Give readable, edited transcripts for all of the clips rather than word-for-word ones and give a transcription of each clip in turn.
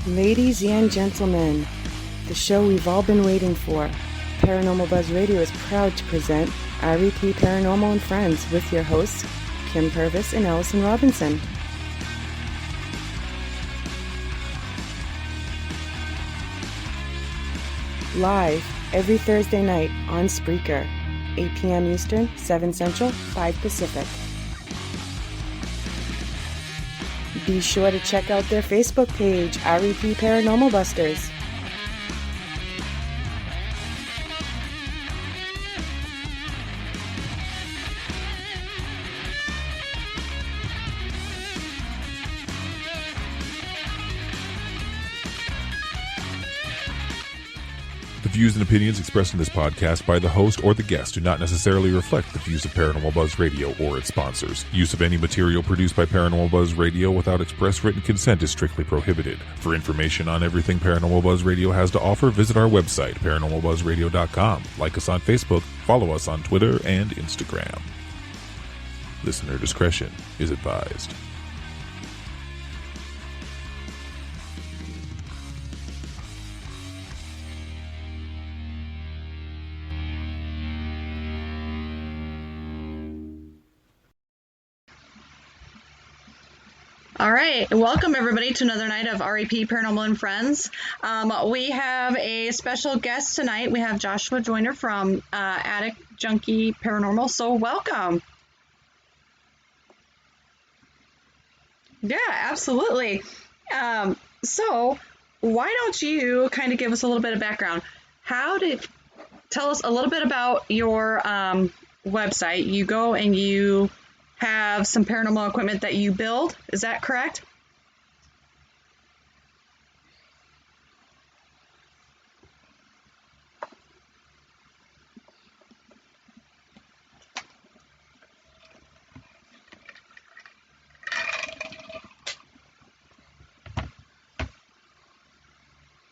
Ladies and gentlemen, the show we've all been waiting for, Paranormal Buzz Radio is proud to present REP Paranormal and Friends with your hosts, Kim Purvis and Allison Robinson. Live every Thursday night on Spreaker, 8 p.m. Eastern, 7 Central, 5 Pacific. Be sure to check out their Facebook page, REP Paranormal Busters. The views and opinions expressed in this podcast by the host or the guest do not necessarily reflect the views of Paranormal Buzz Radio or its sponsors. Use of any material produced by Paranormal Buzz Radio without express written consent is strictly prohibited. For information on everything Paranormal Buzz Radio has to offer, visit our website, paranormalbuzzradio.com. Like us on Facebook, follow us on Twitter and Instagram. Listener discretion is advised. All right, welcome everybody to another night of REP Paranormal and Friends. We have a special guest tonight. We have Joshua Joyner from Addict Junky Paranormal, so welcome. Yeah, absolutely. So why don't you kind of give us a little bit of background? Tell us a little bit about your website. You go and you have some paranormal equipment that you build. Is that correct?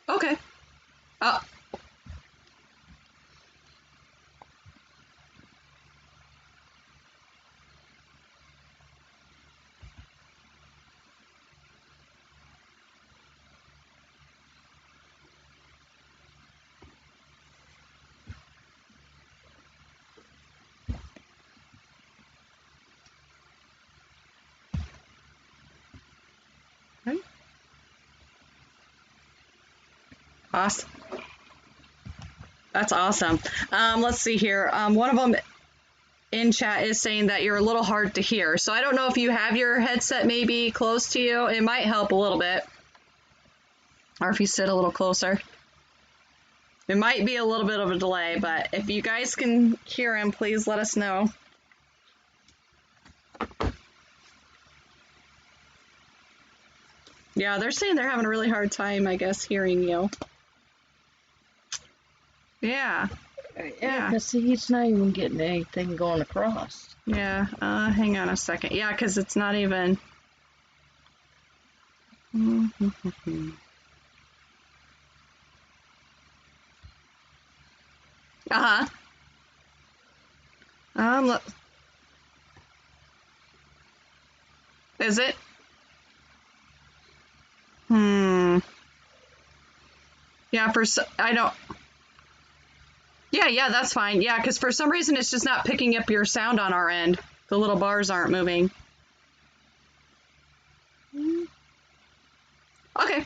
Okay. Okay. Awesome. That's awesome. Let's see here. One of them in chat is saying that you're a little hard to hear. So I don't know if you have your headset maybe close to you. It might help a little bit. Or if you sit a little closer. It might be a little bit of a delay, but if you guys can hear him, please let us know. Yeah, they're saying they're having a really hard time, I guess, hearing you. Yeah. Yeah, because he's not even getting anything going across. Yeah, hang on a second. Yeah, because it's not even... Uh-huh. Look. Is it? Yeah, I don't... Yeah, that's fine. Yeah, because for some reason it's just not picking up your sound on our end. The little bars aren't moving. Okay.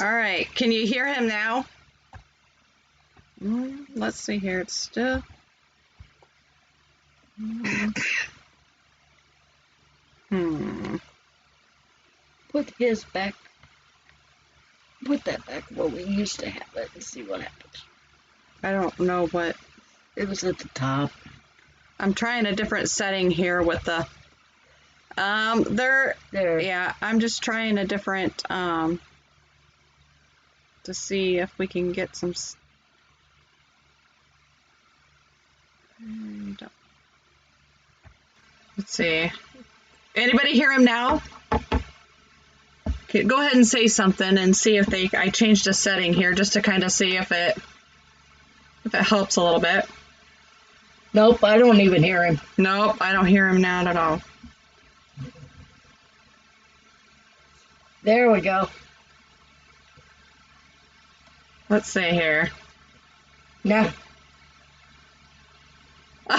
All right, can you hear him now? Let's see here, it's still... put that back where we used to have it and see what happens. I don't know what. It was at the top. I'm trying a different setting here with the. There. Yeah, I'm just trying a different. To see if we can get some. Let's see. Anybody hear him now? Okay, go ahead and say something and see if I changed a setting here just to kind of see if it helps a little bit. Nope, I don't even hear him. Nope, I don't hear him now at all. There we go. Let's see here. No. We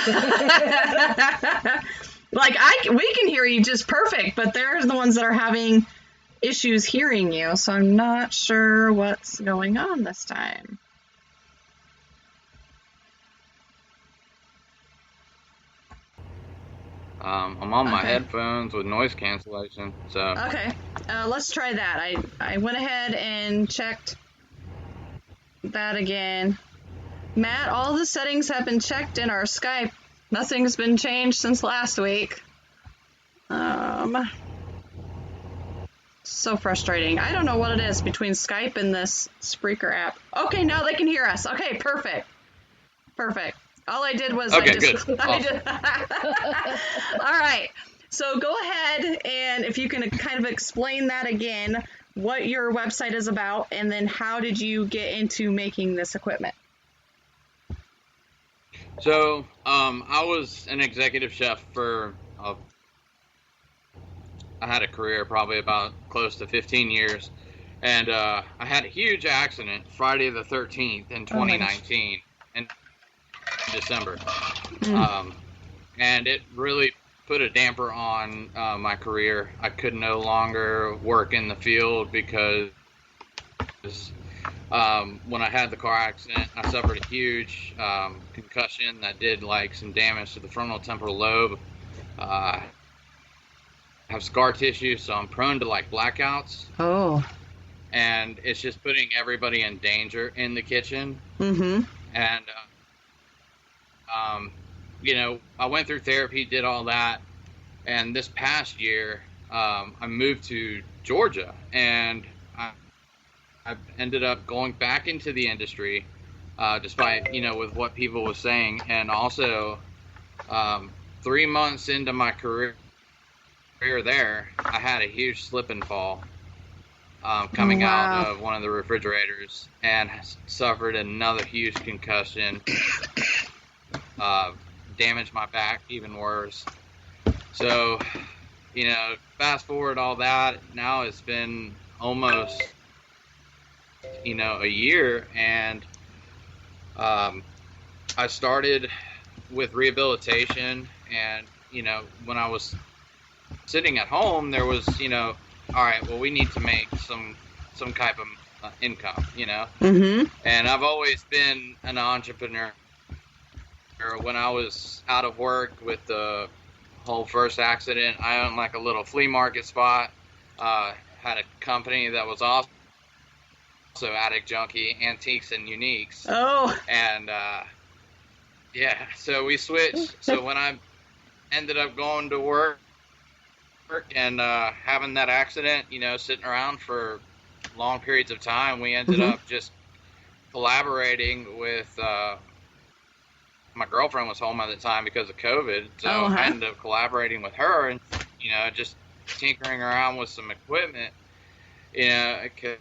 can hear you just perfect, but there's the ones that are having issues hearing you, so I'm not sure what's going on this time. I'm on my headphones with noise cancellation, so. Okay, let's try that. I went ahead and checked that again. Matt, all the settings have been checked in our Skype. Nothing's been changed since last week. So frustrating. I don't know what it is between Skype and this Spreaker app. Okay, now they can hear us. Okay, perfect. All I did was good. Awesome. All right. So go ahead and if you can kind of explain that again, what your website is about, and then how did you get into making this equipment? So, I was an executive chef for, I had a career probably about close to 15 years. And I had a huge accident Friday the 13th in 2019 in December. And it really put a damper on my career. I could no longer work in the field because when I had the car accident, I suffered a huge concussion that did like some damage to the frontal temporal lobe. I have scar tissue, so I'm prone to like blackouts. Oh. And it's just putting everybody in danger in the kitchen. Mm-hmm. And, I went through therapy, did all that. And this past year, I moved to Georgia, and I ended up going back into the industry, despite, with what people were saying. And also, 3 months into my career there, I had a huge slip and fall coming out of one of the refrigerators and suffered another huge concussion, damaged my back even worse. So, fast forward all that, now it's been almost, a year, and I started with rehabilitation, and, when I was sitting at home, there was, all right, well, we need to make some type of income, Mm-hmm. And I've always been an entrepreneur. When I was out of work with the whole first accident, I owned like a little flea market spot, had a company that was also Attic Junky, Antiques and Uniques. Oh. And, so we switched. So when I ended up going to work and having that accident, sitting around for long periods of time, we ended up just collaborating with my girlfriend was home at the time because of COVID, so I ended up collaborating with her and just tinkering around with some equipment, because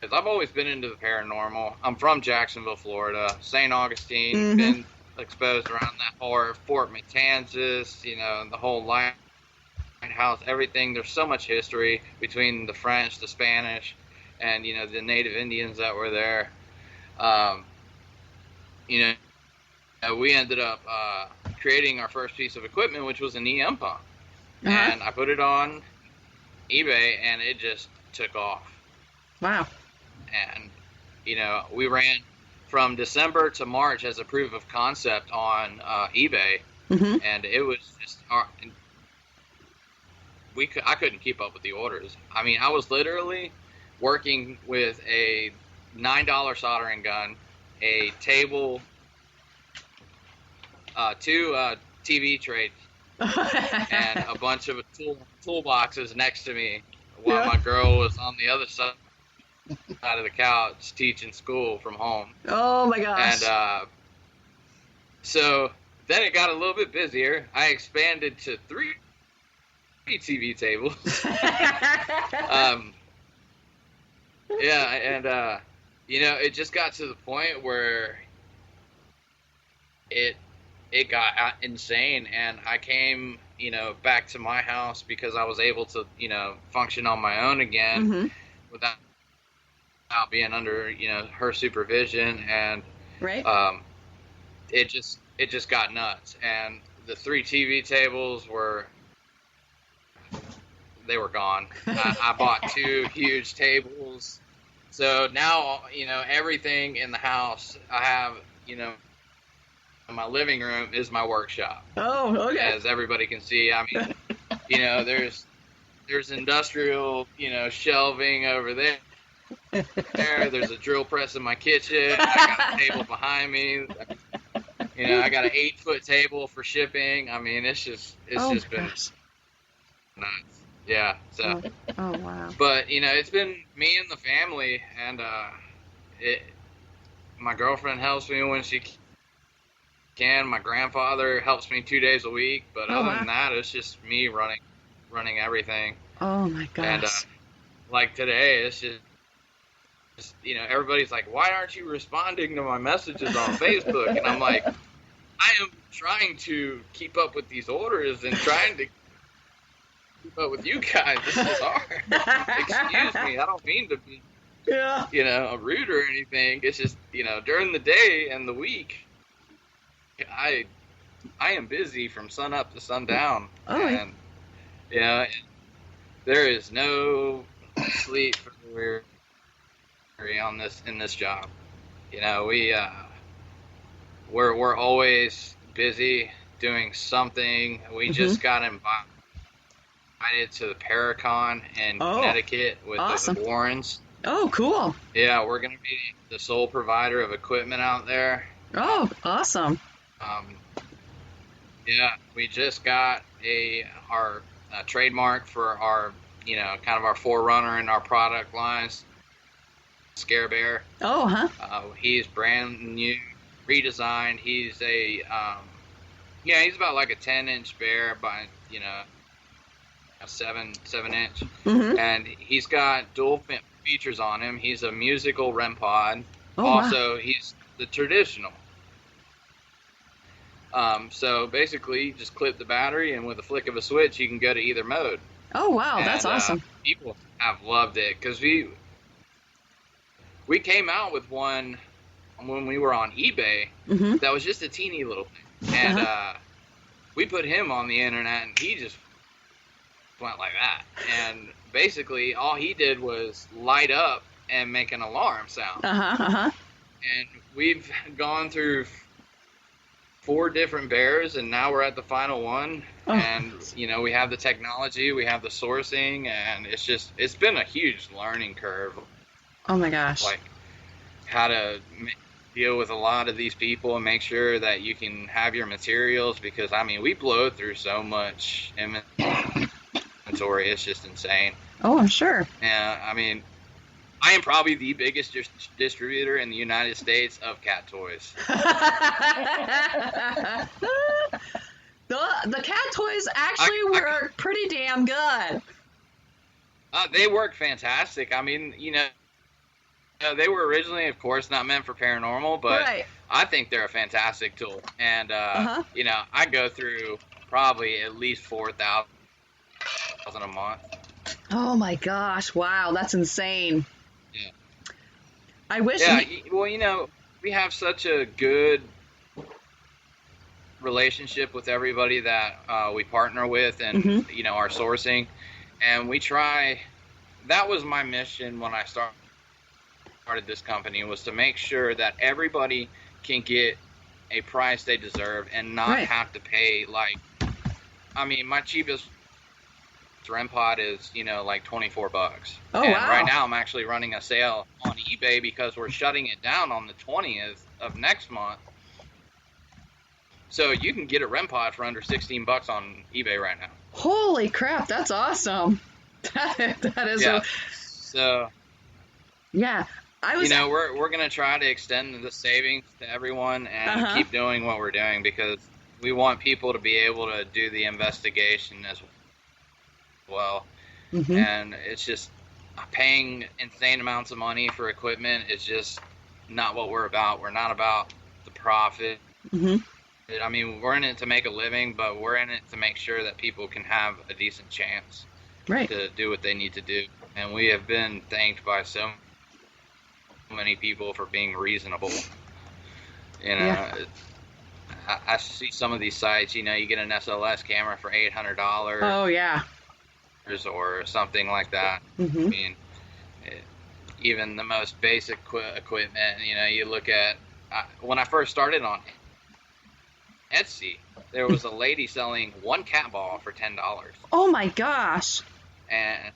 I've always been into the paranormal. I'm from Jacksonville, Florida, St. Augustine, been exposed around that horror, Fort Matanzas, the whole lighthouse, everything. There's so much history between the French, the Spanish, and, the native Indians that were there. We ended up creating our first piece of equipment, which was an EM pump. And I put it on eBay, and it just took off. Wow. And, we ran from December to March as a proof of concept on eBay. And it was just, I couldn't keep up with the orders. I mean, I was literally working with a $9 soldering gun, a table, 2 TV trays, and a bunch of toolboxes next to me, while my girl was on the other side of the couch teaching school from home. Oh my gosh! And so then it got a little bit busier. I expanded to 3 TV tables. It just got to the point where it got insane, and I came, back to my house because I was able to, function on my own again without being under, her supervision, and right. It just got nuts, and the 3 TV tables were gone. I bought 2 huge tables, so now everything in the house I have, my living room is my workshop. Oh, okay. As everybody can see, I mean, there's industrial, shelving over there. There's a drill press in my kitchen. I got a table behind me. I got an 8-foot table for shipping. I mean, it's just been nuts. Yeah. So. Oh wow. But it's been me and the family, and my girlfriend helps me when she can. My grandfather helps me 2 days a week. But other than that, it's just me running everything. Oh my gosh. And like today, it's just everybody's like, why aren't you responding to my messages on Facebook? And I'm like, I am trying to keep up with these orders and trying to keep up with you guys. This is hard. Excuse me. I don't mean to be, rude or anything. It's just, during the day and the week, I am busy from sun up to sundown. Oh. And, there is no sleep for the weary in this job. We're always busy doing something. We just got invited to the Paracon in Connecticut with the Warrens. Oh, cool. Yeah, we're going to be the sole provider of equipment out there. Oh, awesome. We just got our trademark for our, kind of our forerunner in our product lines, Scare Bear. Oh, huh. He's brand new, redesigned. He's he's about like a 10-inch bear by, a 7-inch. And he's got dual features on him. He's a musical Rem Pod. Oh, also, he's the traditional. So basically, you just clip the battery, and with a flick of a switch, you can go to either mode. Oh, wow. That's awesome. People have loved it because we came out with one when we were on eBay that was just a teeny little thing. And we put him on the internet, and he just went like that. And basically, all he did was light up and make an alarm sound. And we've gone through 4 different bears, and now we're at the final one. And we have the technology, we have the sourcing, and it's been a huge learning curve. Oh my gosh. Like how to deal with a lot of these people and make sure that you can have your materials, because we blow through so much inventory. It's just insane. Oh, I'm sure. Yeah, I am probably the biggest distributor in the United States of cat toys. The cat toys actually work pretty damn good. They work fantastic. They were originally, of course, not meant for paranormal, but I think they're a fantastic tool. And, I go through probably at least 4,000 a month. Oh my gosh. Wow. That's insane. Yeah. I wish. Yeah. Well, we have such a good relationship with everybody that we partner with, and, our sourcing. And we try. That was my mission when I started this company, was to make sure that everybody can get a price they deserve and not have to pay my cheapest Rem Pod is, like $24. Oh, and wow. right now I'm actually running a sale on eBay because we're shutting it down on the 20th of next month. So you can get a Rem Pod for under $16 on eBay right now. Holy crap, that's awesome. That is So yeah. I was we're gonna try to extend the savings to everyone and keep doing what we're doing because we want people to be able to do the investigation as well. And it's just paying insane amounts of money for equipment is just not what we're about. We're not about the profit. I mean, we're in it to make a living, but we're in it to make sure that people can have a decent chance to do what they need to do. And we have been thanked by so many people for being reasonable. I see some of these sites, you get an SLS camera for $800. Oh, yeah. Or something like that. I mean, even the most basic equipment, you look at, when I first started on Etsy, there was a lady selling one cat ball for $10. Oh my gosh. And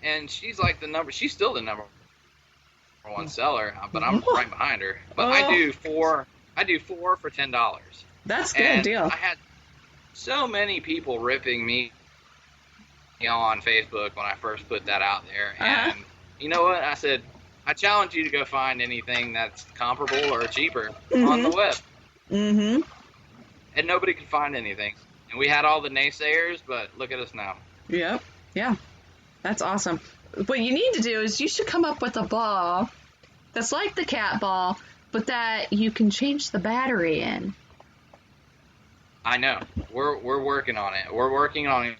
and she's like she's still the number one seller, but I'm right behind her. But I do four for $10. That's a good and deal. I had so many people ripping me on Facebook when I first put that out there. And you know what? I said, I challenge you to go find anything that's comparable or cheaper on the web. And nobody could find anything. And we had all the naysayers, but look at us now. Yep. Yeah. That's awesome. What you need to do is you should come up with a ball that's like the cat ball, but that you can change the battery in. I know. We're working on it. We're working on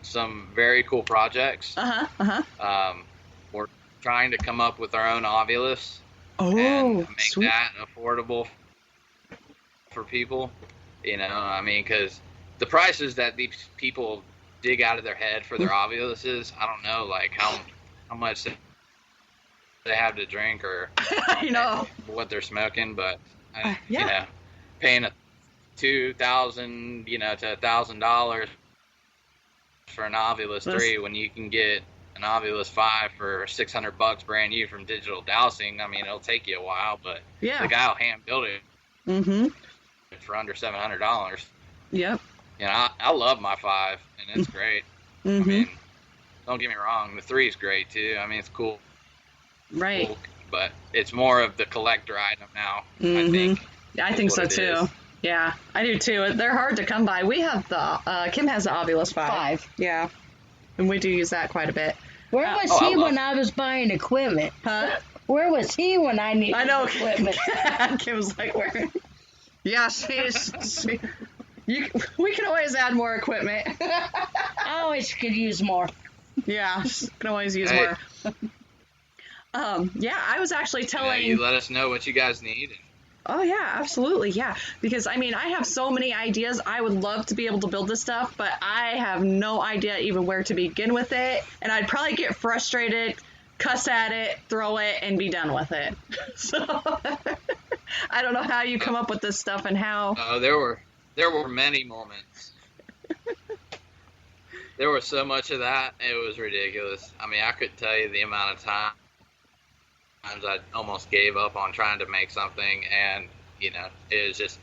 some very cool projects. We're trying to come up with our own Ovilus and make that affordable for people. I mean, because the prices that these people dig out of their head for their Oviluses, I don't know, like how much they have to drink or what they're smoking, but paying $2,000 to $1,000 for an Ovilus 3 when you can get an Ovilus 5 for $600 brand new from Digital Dowsing. I mean, it'll take you a while, but the guy will hand build it for under $700. Yep. I love my 5, and it's great. I mean, don't get me wrong, the 3 is great too. I mean, it's cool. Right. Cool, but it's more of the collector item now, I think. I think so too. Is. Yeah, I do too. They're hard to come by. We have Kim has the Ovilus 5. Yeah. And we do use that quite a bit. Where was he when I was buying equipment? Huh? Where was he when I needed equipment? Kim was like, where? Yeah, we can always add more equipment. I always could use more. Yeah, can always use more. I was actually telling... you let us know what you guys need. Oh, yeah, absolutely, yeah. Because, I mean, I have so many ideas. I would love to be able to build this stuff, but I have no idea even where to begin with it. And I'd probably get frustrated, cuss at it, throw it, and be done with it. So, I don't know how you come up with this stuff and how... there were many moments. There was so much of that, it was ridiculous. I mean, I couldn't tell you the amount of times I almost gave up on trying to make something, and it was just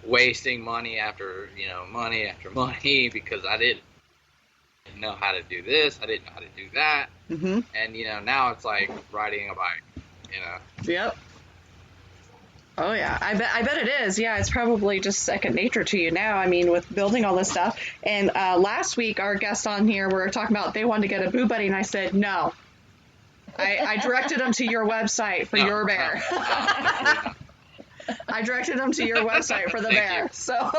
wasting money after money after money because I didn't know how to do this, I didn't know how to do that, and now it's like riding a bike. Yep. Oh yeah, I bet it is. Yeah, it's probably just second nature to you now. I mean, with building all this stuff. And last week, our guest on here, we were talking about they wanted to get a Boo Buddy, and I said no. I directed them to your website for your bear. I directed them to your website for the bear. So.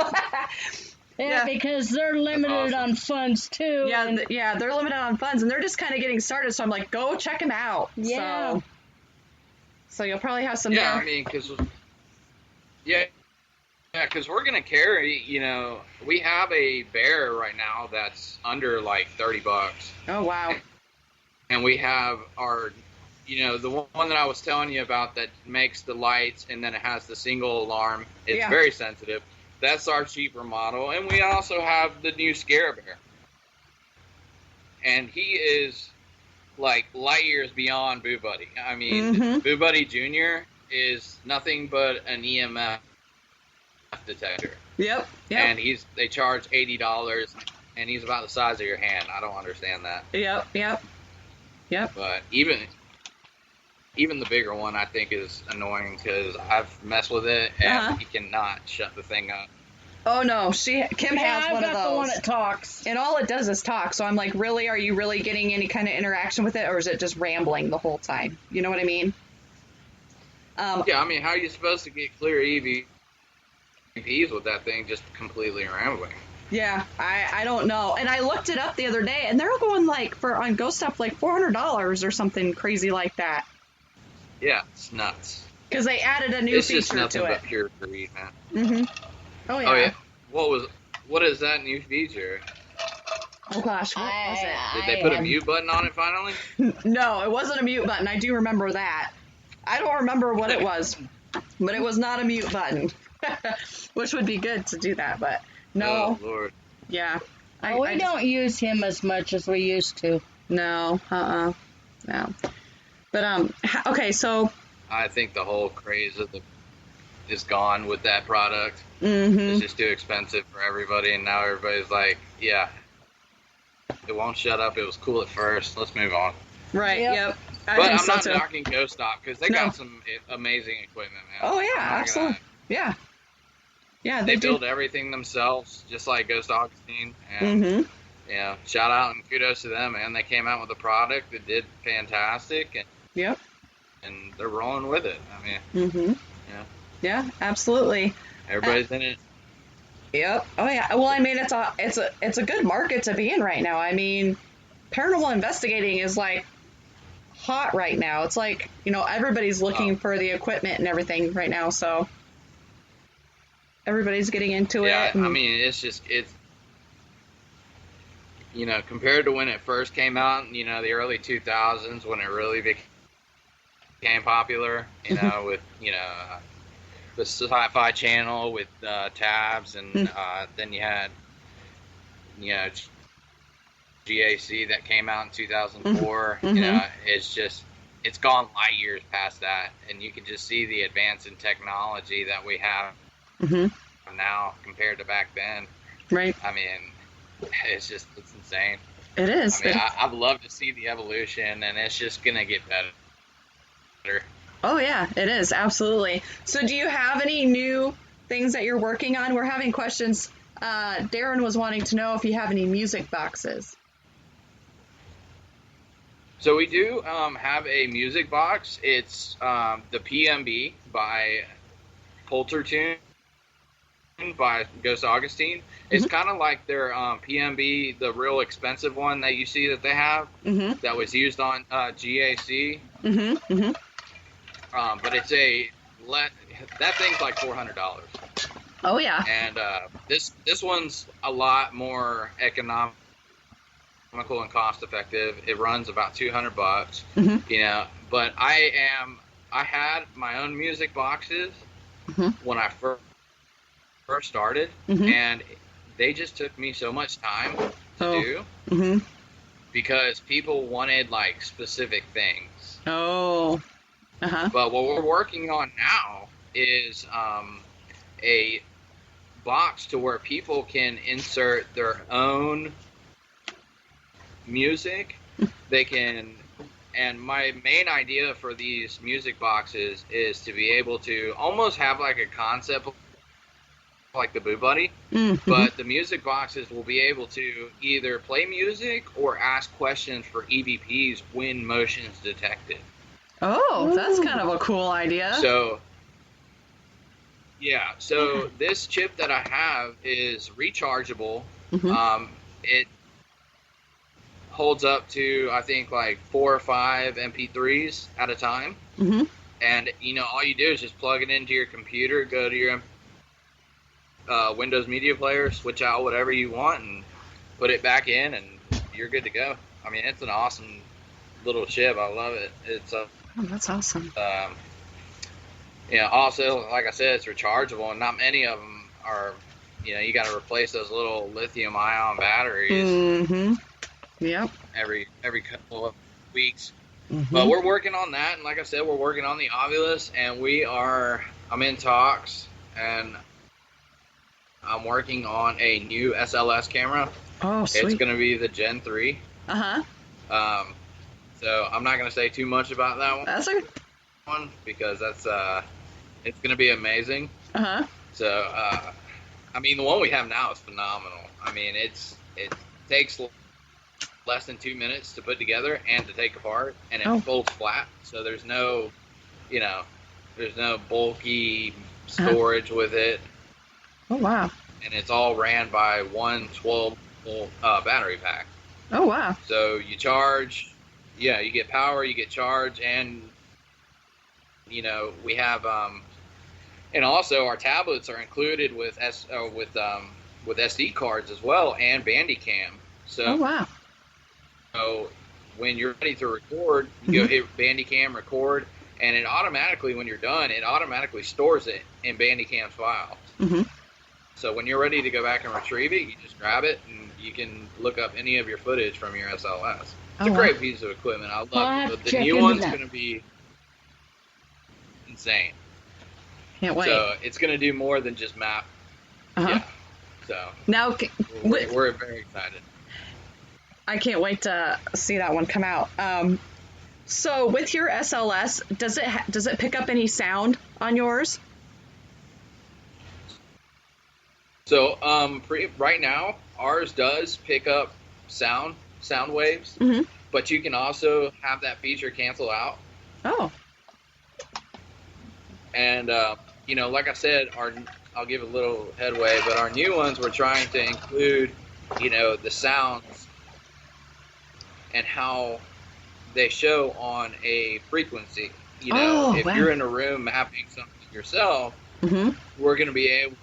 Yeah, because they're limited on funds too. Yeah, they're limited on funds, and they're just kind of getting started. So I'm like, go check them out. Yeah. So you'll probably have some. Yeah, I mean, because we're gonna carry. We have a bear right now that's under like $30. Oh wow. And we have our, the one that I was telling you about that makes the lights and then it has the single alarm. It's very sensitive. That's our cheaper model. And we also have the new Scare Bear. and he is like light years beyond Boo Buddy. I mean, Boo Buddy Jr. is nothing but an EMF detector. Yep. And they charge $80, and he's about the size of your hand. I don't understand that. Yep. But even the bigger one, I think, is annoying because I've messed with it, and he cannot shut the thing up. Oh no, Kim has one of those. The one that talks, and all it does is talk. So I'm like, really? Are you really getting any kind of interaction with it, or is it just rambling the whole time? You know what I mean? Yeah, I mean, how are you supposed to get clear EVPs with that thing just completely rambling? Yeah, I don't know. And I looked it up the other day, and they're going like on Ghost Stuff like $400 or something crazy like that. Yeah, it's nuts. Because they added a new feature to it. It's just nothing but pure greed, man. Oh yeah. What is that new feature? Oh gosh, what was it? Did they put a mute button on it finally? No, it wasn't a mute button. I do remember that. I don't remember what it was, but it was not a mute button, which would be good to do that, but no. Oh Lord. Yeah. We don't use him as much as we used to. No. No. But okay, so I think the whole craze is gone with that product. It's just too expensive for everybody, and now everybody's like, yeah, it won't shut up. It was cool at first. Let's move on. Right. Yep. But I'm not knocking Ghost Stock because they got some amazing equipment, man. Oh yeah, absolutely. Yeah. They build everything themselves, just like Ghost Augustine. And shout out and kudos to them, man. They came out with a product that did fantastic, and and they're rolling with it. I mean, yeah, absolutely. Everybody's in it. Yep. Oh yeah. Well, I mean, it's a good market to be in right now. I mean, paranormal investigating is like hot right now. It's like, everybody's looking for the equipment and everything right now, so everybody's getting into it. Yeah, I mean, it's compared to when it first came out, the early 2000s when it really became popular, with, the Sci-Fi Channel with tabs, and then you had, GAC that came out in 2004. It's gone light years past that, and you can just see the advance in technology that we have now compared to back then. Right. I mean, it's insane. It is. I mean, I'd love to see the evolution, and it's just gonna get better. Oh yeah, it is, absolutely. So do you have any new things that you're working on? We're having questions. Darren was wanting to know if you have any music boxes. So we do have a music box. It's the PMB by Poltertune by Ghost Augustine. It's kind of like their PMB, the real expensive one that you see that they have, that was used on GAC. But it's that thing's like $400. Oh yeah. And this one's a lot more economical and cost effective. It runs about $200, But I had my own music boxes when I first started, and they just took me so much time to do because people wanted like specific things. Oh. But what we're working on now is a box to where people can insert their own music. They can, and my main idea for these music boxes is to be able to almost have like a concept like the Boo Buddy, but the music boxes will be able to either play music or ask questions for EVPs when motion's detected. Oh, that's kind of a cool idea. So, yeah. So this chip that I have is rechargeable. It holds up to, I think, like 4 or 5 MP3s at a time. And, all you do is just plug it into your computer, go to your Windows Media Player, switch out whatever you want, and put it back in, and you're good to go. I mean, it's an awesome little chip. I love it. It's that's awesome. Also, like I said, it's rechargeable, and not many of them are, you got to replace those little lithium-ion batteries. Yep. every couple of weeks. But we're working on that, and like I said, we're working on the Ovilus, and I'm in talks, and I'm working on a new SLS camera. Oh, sweet. It's going to be the Gen 3. Uh-huh. So I'm not going to say too much about that one. That's okay. Because that's it's going to be amazing. Uh-huh. So I mean, the one we have now is phenomenal. I mean, it takes less than 2 minutes to put together and to take apart, and it folds flat. So there's no bulky storage with it. Oh, wow. And it's all ran by one 12-volt battery pack. Oh, wow. So you charge, you get power, you get charge, and we have and also our tablets are included with SD cards as well, and Bandicam. So, oh, wow. So when you're ready to record, you go hit Bandicam record, and it automatically, when you're done, it automatically stores it in Bandicam's files. So when you're ready to go back and retrieve it, you just grab it, and you can look up any of your footage from your SLS. It's a great piece of equipment. I love it. The new one's going to be insane. Can't wait. So it's going to do more than just map. Yeah. So now we're very excited. I can't wait to see that one come out. So with your SLS, does it pick up any sound on yours? So right now, ours does pick up sound waves, but you can also have that feature cancel out. Oh. And like I said, I'll give a little headway, but our new ones, we're trying to include, the sounds and how they show on a frequency. If you're in a room mapping something yourself, we're going to be able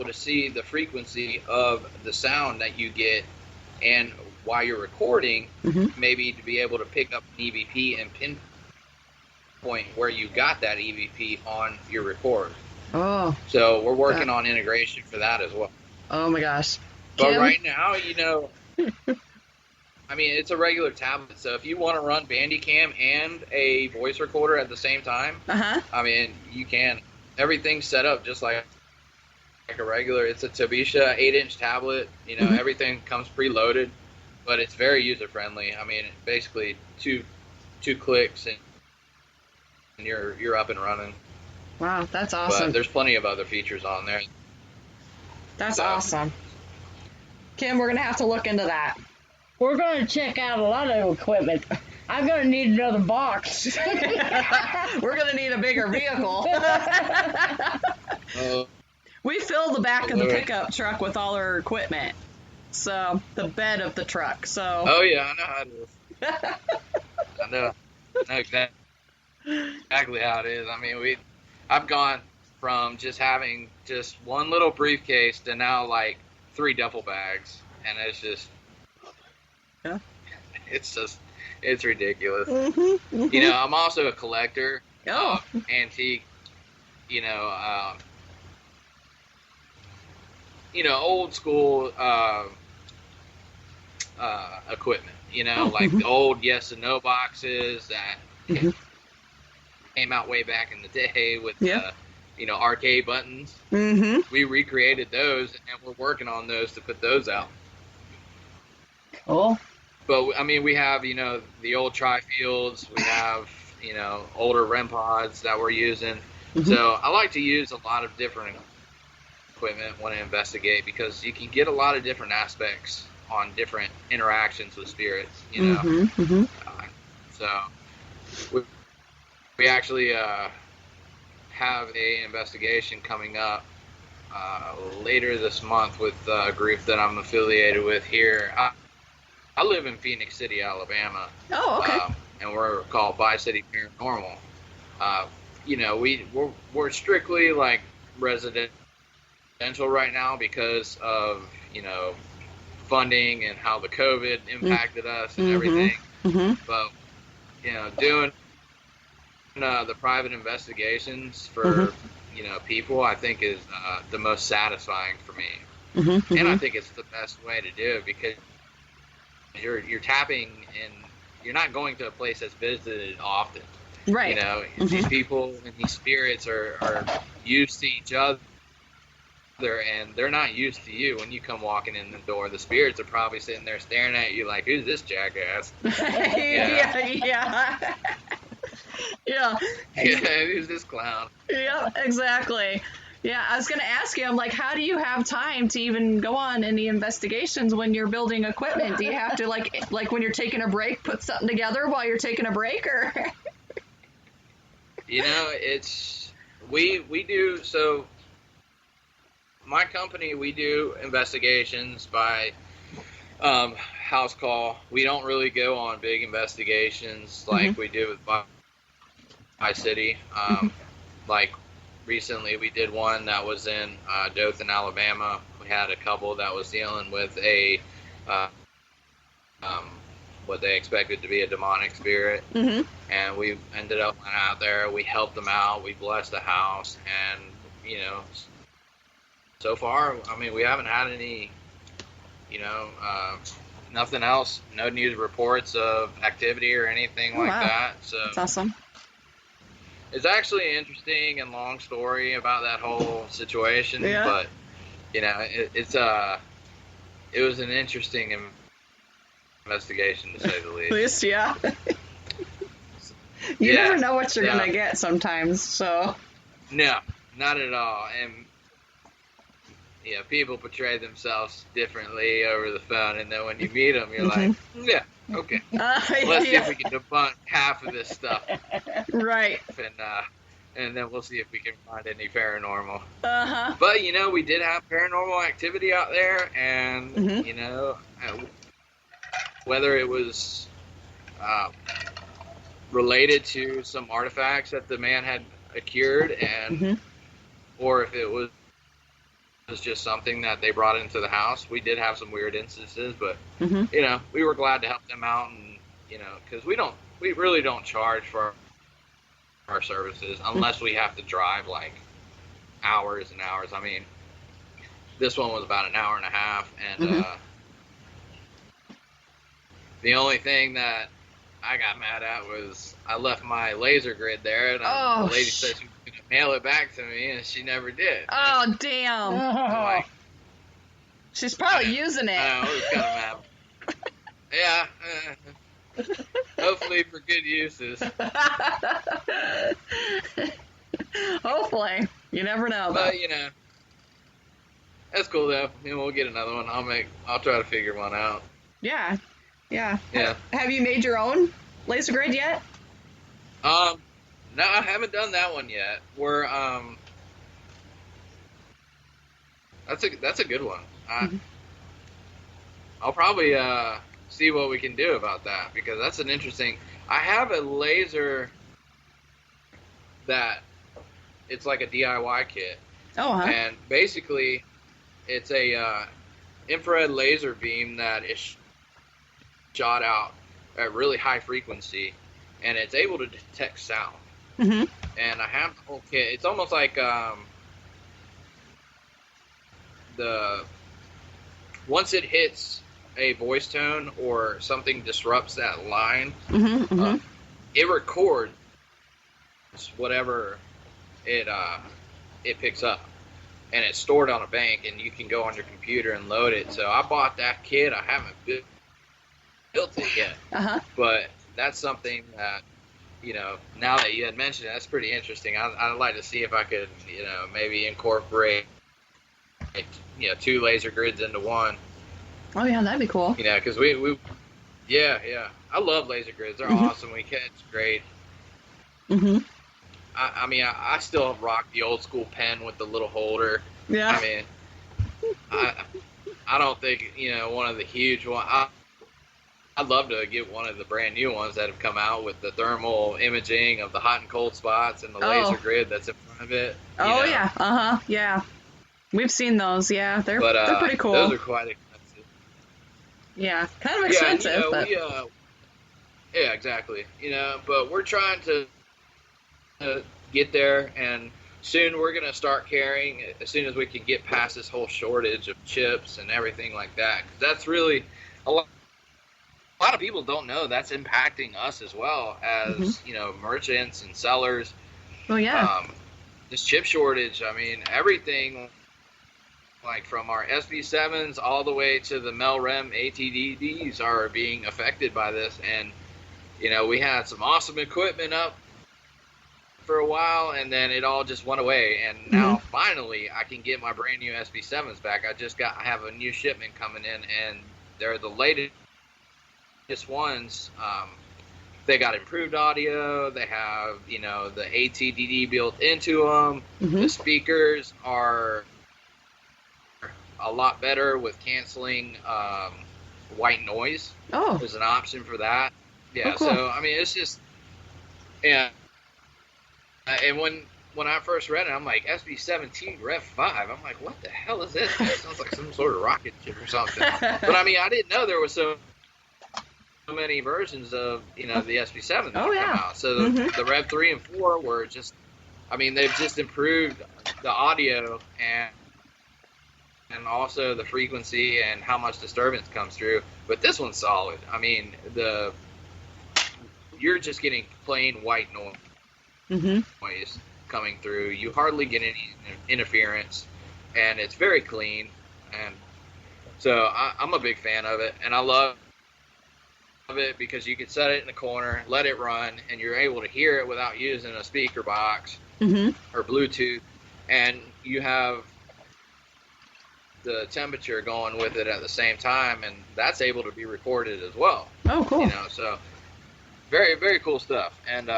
to see the frequency of the sound that you get, and while you're recording, maybe to be able to pick up an EVP and pinpoint where you got that EVP on your record. Oh. So we're working on integration for that as well. Oh my gosh. But Kim? right now, I mean, it's a regular tablet, so if you want to run Bandicam and a voice recorder at the same time, I mean, you can. Everything's set up just like a regular. It's a Tobisha 8-inch tablet. Everything comes preloaded, but it's very user friendly. I mean, basically two clicks and you're up and running. Wow, that's awesome. But there's plenty of other features on there. That's awesome. Kim, we're gonna have to look into that. We're going to check out a lot of equipment. I'm going to need another box. We're going to need a bigger vehicle. We fill the back of the pickup truck with all our equipment. So, the bed of the truck. So. Oh, yeah, I know how it is. I know exactly how it is. I mean, I've gone from just having just one little briefcase to now, like, 3 duffel bags. And it's just... Yeah. It's ridiculous. I'm also a collector of antique, old school equipment, like the old yes and no boxes that came out way back in the day with arcade buttons. We recreated those, and we're working on those to put those out. Cool. But, I mean, we have, the old tri-fields. We have, older Rem Pods that we're using. So I like to use a lot of different equipment when I investigate, because you can get a lot of different aspects on different interactions with spirits, So we actually have a investigation coming up later this month with a group that I'm affiliated with here. I live in Phoenix City, Alabama. Oh, okay. And we're called Bi-City Paranormal. We're strictly like residential right now because of, funding and how the COVID impacted us and everything. But, doing the private investigations for, people, I think is the most satisfying for me. And I think it's the best way to do it, because you're tapping, and you're not going to a place that's visited often. Right. You know, these people and these spirits are used to each other, and they're not used to you when you come walking in the door. The spirits are probably sitting there staring at you like, who's this jackass? Yeah. Yeah. Who's this clown? Yeah, exactly. Yeah, I was going to ask you, I'm like, how do you have time to even go on any investigations when you're building equipment? Do you have to, like when you're taking a break, put something together while you're taking a break, or? You know, we do, so my company, we do investigations by house call. We don't really go on big investigations like we do with by city. Like recently we did one that was in Dothan, Alabama. We had a couple that was dealing with a what they expected to be a demonic spirit, and we ended up went out there. We helped them out. We blessed the house, and you know, so far, I mean, we haven't had any, you know, nothing else. No news reports of activity or anything like that. So that's awesome. It's actually an interesting and long story about that whole situation, but you know, it was an interesting investigation, to say the least. At least, yeah. You never know what you're gonna get sometimes, so. No, not at all. And yeah, people portray themselves differently over the phone, and then when you meet them, you're like, yeah, okay. Let's see if we can debunk half of this stuff. Right. And then we'll see if we can find any paranormal. But, you know, we did have paranormal activity out there, and, you know, whether it was related to some artifacts that the man had acquired, and or if it was just something that they brought into the house. We did have some weird instances, but you know, we were glad to help them out, and you know, because we really don't charge for our services unless we have to drive like hours and hours. I mean, this one was about an hour and a half, and the only thing that I got mad at was I left my laser grid there, and the lady said she was going to mail it back to me, and she never did. Oh, damn. Like, she's probably using it. I was kind of mad. Yeah. Hopefully for good uses. Hopefully. You never know, though. But, you know, that's cool, though. You know, we'll get another one. I'll try to figure one out. Yeah. Yeah. Yeah. Have you made your own laser grid yet? No, I haven't done that one yet. We're that's a good one. I'll probably see what we can do about that, because that's an interesting. I have a laser that it's like a DIY kit. And basically, it's a infrared laser beam that is shot out at really high frequency, and it's able to detect sound. And I have the whole kit. It's almost like once it hits a voice tone or something disrupts that line, it records whatever it picks up, and it's stored on a bank, and you can go on your computer and load it. So I bought that kit. I haven't built it yet, but that's something that, you know, now that you had mentioned it, that's pretty interesting. I'd like to see if I could, you know, maybe incorporate, you know, 2 laser grids into one. Oh yeah, that'd be cool. You know, because we I love laser grids. They're awesome. We catch great. I mean, I still rock the old school pen with the little holder. Yeah. I mean, I don't think, you know, one of the huge ones. I'd love to get one of the brand new ones that have come out with the thermal imaging of the hot and cold spots and the laser grid that's in front of it. Oh, yeah. Yeah. We've seen those. Yeah. They're pretty cool. Those are quite expensive. Yeah. Kind of expensive. Yeah, but... yeah, exactly. You know, but we're trying to get there, and soon we're going to start carrying, as soon as we can get past this whole shortage of chips and everything like that. 'Cause that's really a lot lot of people don't know that's impacting us as well as, merchants and sellers. Well, yeah. This chip shortage, I mean, everything, like from our SB7s all the way to the Rem ATDDs are being affected by this. And, we had some awesome equipment up for a while, and then it all just went away. And now, finally, I can get my brand new SB7s back. I have a new shipment coming in, and they're the latest ones. They got improved audio. They have, the ATDD built into them. The speakers are a lot better with canceling white noise. Oh. There's an option for that. Yeah, cool. So, I mean, it's just, yeah. And when I first read it, I'm like, SB17 Rev 5. I'm like, what the hell is this? It sounds like some sort of rocket ship or something. But, I mean, I didn't know there was so many versions of, the SB7 that come out. So the Rev 3 and 4 were just, I mean, they've just improved the audio and also the frequency and how much disturbance comes through. But this one's solid. I mean, you're just getting plain white noise coming through. You hardly get any interference, and it's very clean. And so I'm a big fan of it, and I love it because you can set it in the corner, let it run, and you're able to hear it without using a speaker box or Bluetooth, and you have the temperature going with it at the same time, and that's able to be recorded as well. Oh, cool. So very, very cool stuff. And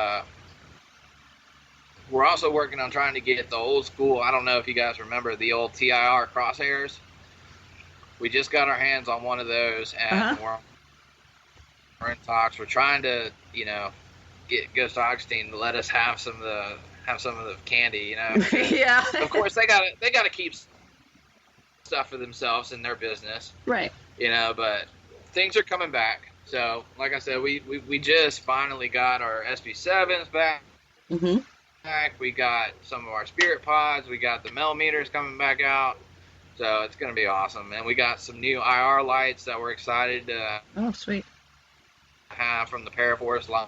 we're also working on trying to get the old school, I don't know if you guys remember the old TIR crosshairs. We just got our hands on one of those, and we're in talks. We're trying to, get Ghost Augustine to let us have some of the candy, Yeah. Of course, they gotta keep stuff for themselves in their business, right? But things are coming back. So, like I said, we just finally got our SB7s back. We got some of our Spirit Pods. We got the millimeters coming back out. So it's gonna be awesome. And we got some new IR lights that we're excited to sweet. have from the Paraforce line.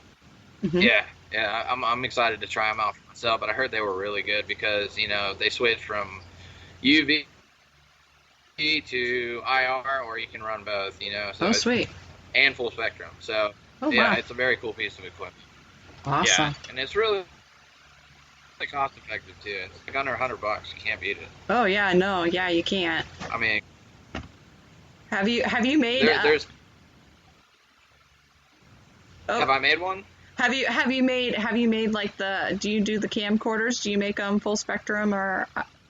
Yeah, I'm excited to try them out for myself. But I heard they were really good because they switched from UV to IR, or you can run both. So sweet. And full spectrum. So wow. It's a very cool piece of equipment. Awesome. Yeah, and it's really cost effective too. It's like under $100. You can't beat it. Oh yeah, no, yeah, you can't. I mean, have you made? Have I made one? Have you made like do you do the camcorders? Do you make them full spectrum or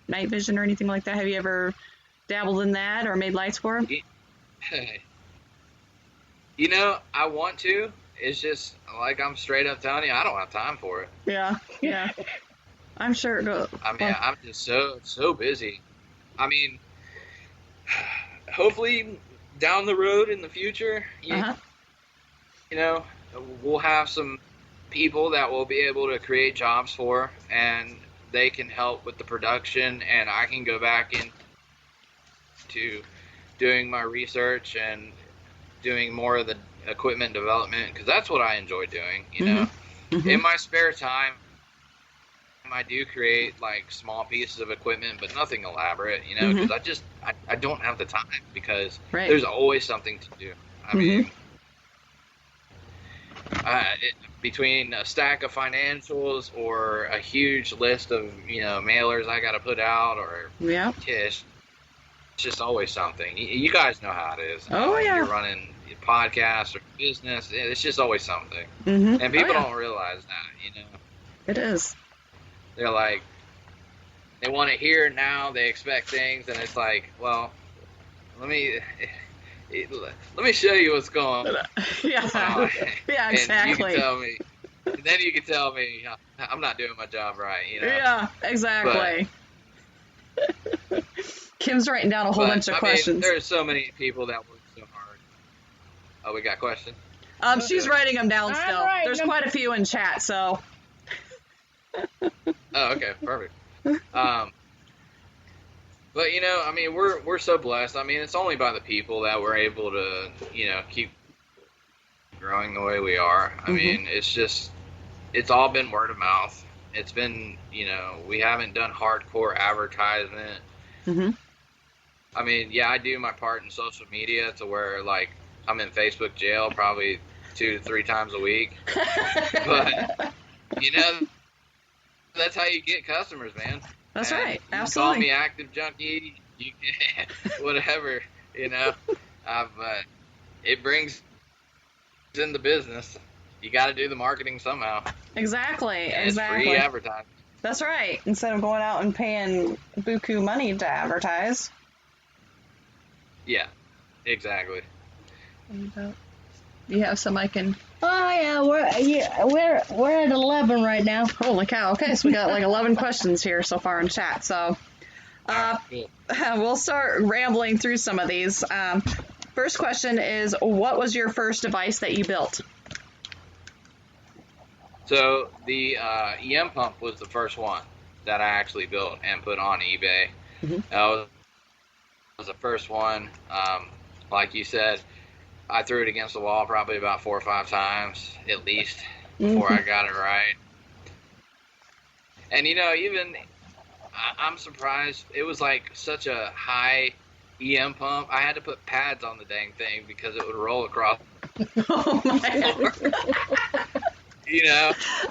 night vision or anything like that? Have you ever dabbled in that or made lights for them? I want to. It's just like I'm straight up telling you, I don't have time for it. Yeah. I'm sure. I mean, I'm just so busy. I mean, hopefully down the road in the future, we'll have some people that we'll be able to create jobs for, and they can help with the production, and I can go back into doing my research and doing more of the equipment development, because that's what I enjoy doing. In my spare time, I do create like small pieces of equipment, but nothing elaborate, because I don't have the time, because there's always something to do. I mean, between a stack of financials or a huge list of mailers I got to put out, or it's just always something. You guys know how it is. You're running a podcast or business, it's just always something. And people don't realize that. It is. They're like, they want it here now, they expect things, and it's like, well, let me show you what's going on. Yeah, exactly. And you can tell me, and then you can tell me I'm not doing my job right, Yeah, exactly. But, Kim's writing down a whole bunch of questions. There's so many people that work so hard. Oh, we got a question? She's writing them down still. There's quite a few in chat, so. Oh, okay, perfect. But I mean, we're so blessed. I mean, it's only by the people that we're able to, keep growing the way we are. I mean, it's all been word of mouth. It's been, we haven't done hardcore advertisement. I mean, yeah, I do my part in social media to where, like, I'm in Facebook jail probably 2 to 3 times a week. But, that's how you get customers, man. That's and right. You Absolutely. call me active junkie, whatever, it brings in the business. You got to do the marketing somehow. Exactly. And exactly. It's free advertising. That's right. Instead of going out and paying buku money to advertise. Yeah, exactly. You have some I can. Oh yeah, we're at 11 right now. Holy cow! Okay, so we got like 11 questions here so far in chat. So, Cool. we'll start rambling through some of these. First question is, what was your first device that you built? So the EM pump was the first one that I actually built and put on eBay. That was the first one. Like you said, I threw it against the wall probably about 4 or 5 times at least before I got it right. And even I'm surprised. It was like such a high EM pump. I had to put pads on the dang thing because it would roll across. Oh my Lord.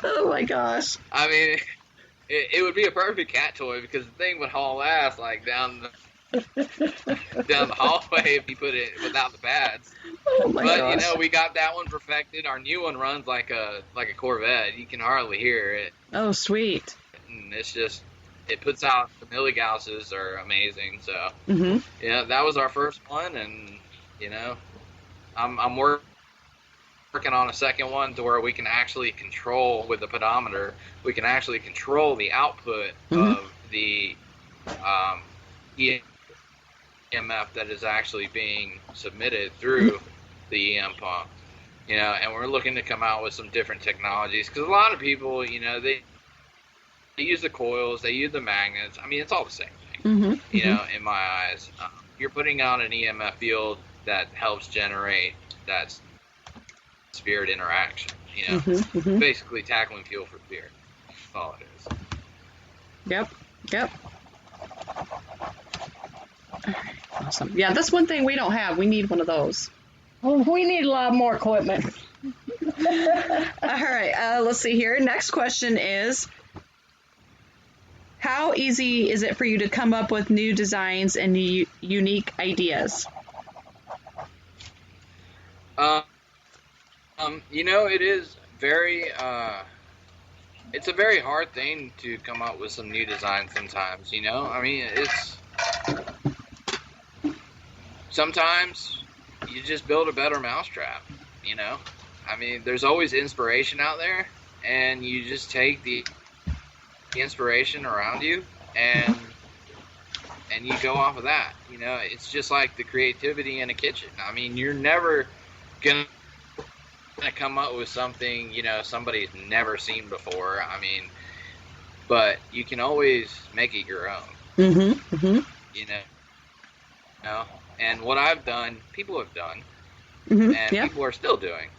Oh my gosh. I mean, it would be a perfect cat toy because the thing would haul ass like down the hallway if you put it without the pads. Oh my gosh. But we got that one perfected. Our new one runs like a Corvette. You can hardly hear it. Oh sweet. And it's just, it puts out, the milligausses are amazing. So that was our first one, and I'm working on a second one to where we can actually control with the pedometer. We can actually control the output of the EMF that is actually being submitted through the EM pump. And we're looking to come out with some different technologies because a lot of people, they use the coils, they use the magnets. I mean, it's all the same thing. In my eyes, you're putting out an EMF field that helps generate that spirit interaction. Basically tackling fuel for spirit. That's all it is. Yep. Awesome. Yeah, that's one thing we don't have. We need one of those. Well, we need a lot more equipment. All right. Let's see here. Next question is, how easy is it for you to come up with new designs and unique ideas? It is very, it's a very hard thing to come up with some new designs sometimes, I mean, sometimes you just build a better mousetrap, I mean, there's always inspiration out there, and you just take the inspiration around you and you go off of that. It's just like the creativity in a kitchen. I mean, you're never gonna come up with something somebody's never seen before. I mean, but you can always make it your own. And what I've done, people have done, and people are still doing.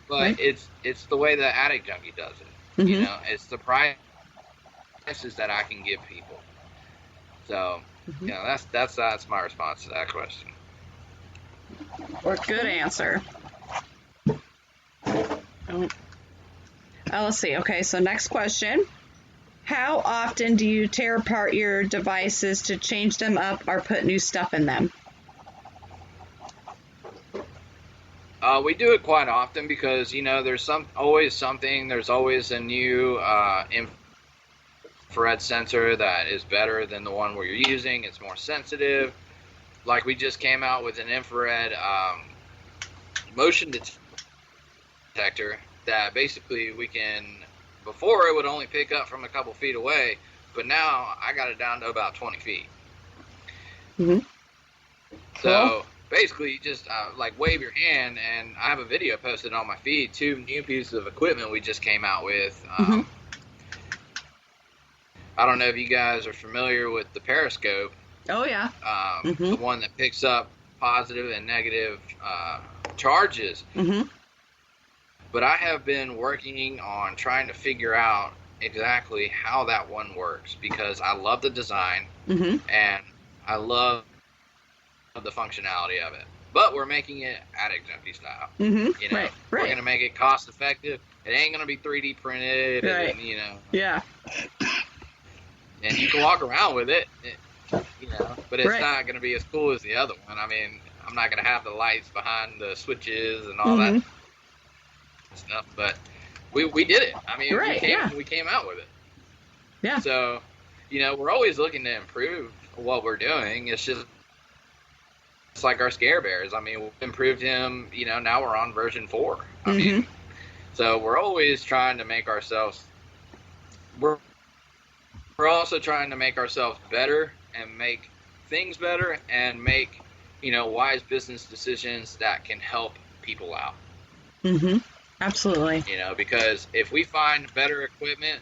But it's the way the Attic Junkie does it. It's the prices that I can give people. So, that's my response to that question. Good answer. Let's see. Okay, so next question. How often do you tear apart your devices to change them up or put new stuff in them? We do it quite often because, there's always something. There's always a new infrared sensor that is better than the one we're using. It's more sensitive. Like we just came out with an infrared motion detector that basically we can, before it would only pick up from a couple feet away, but now I got it down to about 20 feet. So basically you just wave your hand, and I have a video posted on my feed, 2 new pieces of equipment we just came out with. I don't know if you guys are familiar with the periscope. Oh yeah. The one that picks up positive and negative charges. But I have been working on trying to figure out exactly how that one works, because I love the design and I love the functionality of it. But we're making it attic junkie style. You know, we're going to make it cost effective. It ain't going to be 3D printed, and, you know. Yeah. And you can walk around with it, you know, but it's not going to be as cool as the other one. I mean, I'm not going to have the lights behind the switches and all that stuff, but we did it. I mean, we came out with it. Yeah. So, you know, we're always looking to improve what we're doing. It's like our Scare Bears. I mean, we've improved him, you know, now we're on version 4. I mean, so we're always trying to make ourselves, we're also trying to make ourselves better and make things better and make, you know, wise business decisions that can help people out. Absolutely. You know, because if we find better equipment,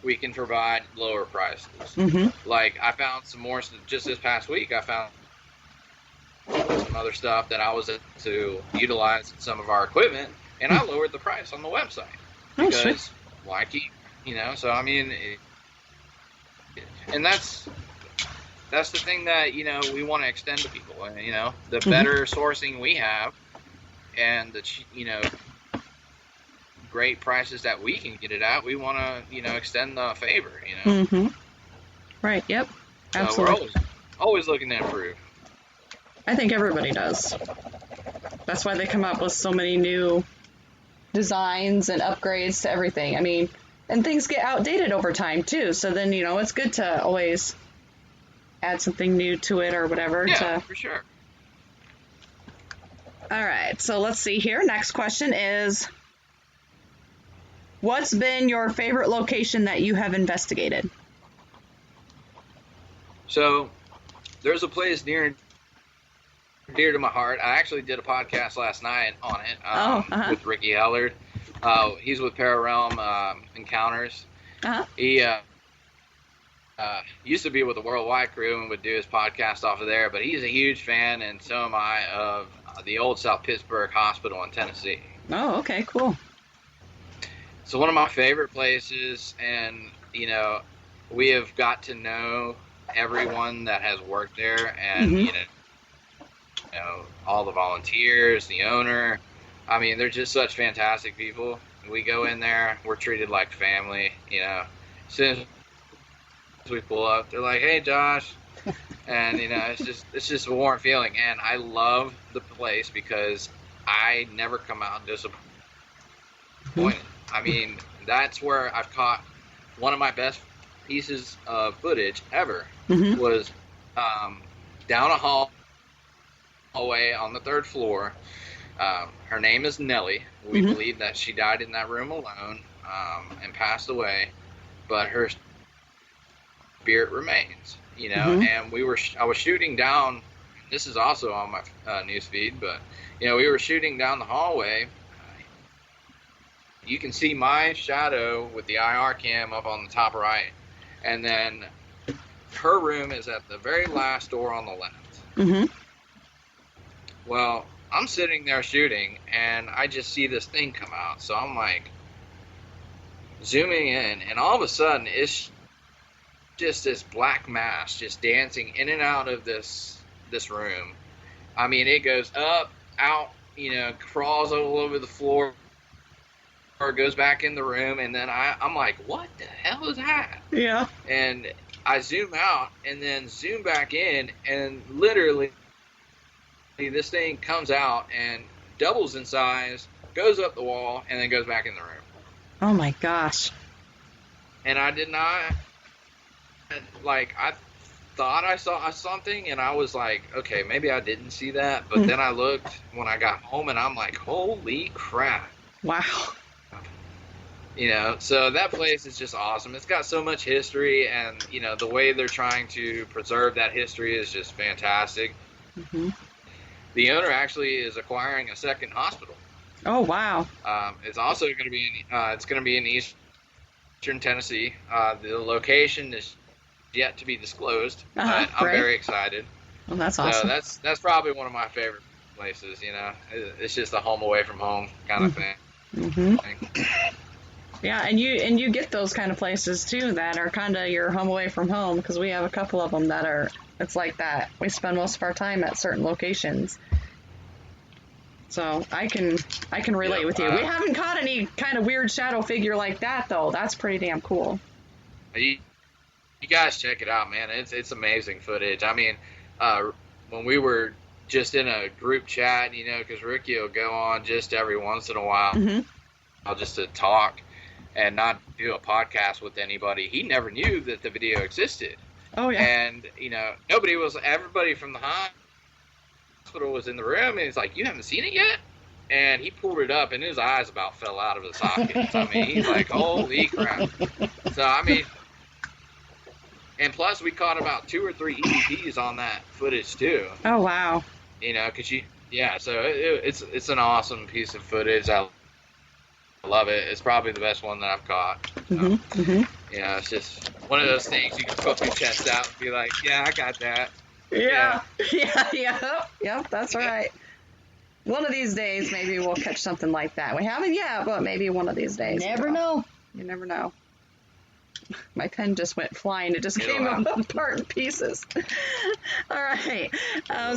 we can provide lower prices. Like, I found some more, just this past week, I found some other stuff that I was able to utilize in some of our equipment, and I lowered the price on the website. Because why keep, you know, so I mean, and that's the thing that, you know, we want to extend to people. And, you know, the better sourcing we have and the, you know, great prices that we can get it at, we want to, you know, extend the favor, you know. Right. Yep. Absolutely. So we're always looking to improve. I think everybody does. That's why they come up with so many new designs and upgrades to everything. I mean, and things get outdated over time too. So then, you know, it's good to always add something new to it or whatever. Yeah, for sure. All right. So let's see here. Next question is, what's been your favorite location that you have investigated? So there's a place near dear to my heart. I actually did a podcast last night on it with Ricky Hellard. He's with Paranormal Encounters. He used to be with the Worldwide Crew and would do his podcast off of there, but he's a huge fan, and so am I, of the old South Pittsburgh Hospital in Tennessee. Oh, okay, cool. So one of my favorite places, and, you know, we have got to know everyone that has worked there, and, you know, all the volunteers, the owner. I mean, they're just such fantastic people. We go in there, we're treated like family, you know. As soon as we pull up, they're like, "Hey, Josh," and, you know, it's just a warm feeling. And I love the place because I never come out disappointed. I mean, that's where I've caught one of my best pieces of footage ever. Was down a hallway on the 3rd floor. Her name is Nellie. We believe that she died in that room alone and passed away, but her spirit remains, you know. And I was shooting down, this is also on my news feed, but, you know, we were shooting down the hallway. You can see my shadow with the IR cam up on the top right, and then her room is at the very last door on the left. Well, I'm sitting there shooting, and I just see this thing come out. So I'm like zooming in, and all of a sudden it's just this black mass just dancing in and out of this room. I mean, it goes up, out, you know, crawls all over the floor, or goes back in the room, and then I'm like, what the hell is that? Yeah. And I zoom out and then zoom back in, and literally this thing comes out and doubles in size, goes up the wall, and then goes back in the room. Oh my gosh. And I did not, like, I thought I saw something, and I was like, okay, maybe I didn't see that, but then I looked when I got home, and I'm like, holy crap. Wow. You know, so that place is just awesome. It's got so much history, and, you know, the way they're trying to preserve that history is just fantastic. The owner actually is acquiring a second hospital. Oh, wow. It's also going to be in eastern Tennessee. The location is yet to be disclosed, but I'm very excited. Well, that's awesome. So that's probably one of my favorite places, you know. It's just a home away from home kind of thing. Mm-hmm. Yeah, and you get those kind of places too that are kind of your home away from home, because we have a couple of them that are, it's like that. We spend most of our time at certain locations. So I can relate with you. We haven't caught any kind of weird shadow figure like that though. That's pretty damn cool. You guys check it out, man. It's amazing footage. I mean, when we were just in a group chat, you know, because Ricky will go on just every once in a while, just to talk and not do a podcast with anybody. He never knew that the video existed. Oh yeah. And you know, everybody from the hospital was in the room, and he's like, "You haven't seen it yet?" And he pulled it up, and his eyes about fell out of his sockets. I mean, he's like, "Holy crap!" So I mean, and plus we caught about 2 or 3 EVPs on that footage too. Oh wow. You know, so it's an awesome piece of footage. I love it. It's probably the best one that I've caught. So, you know, it's just one of those things you can put your chest out and be like, "Yeah, I got that." Yeah. Yep, that's right. One of these days, maybe we'll catch something like that. We haven't yet, but maybe one of these days. Never know. You never know. My pen just went flying. It just came apart in pieces. All right.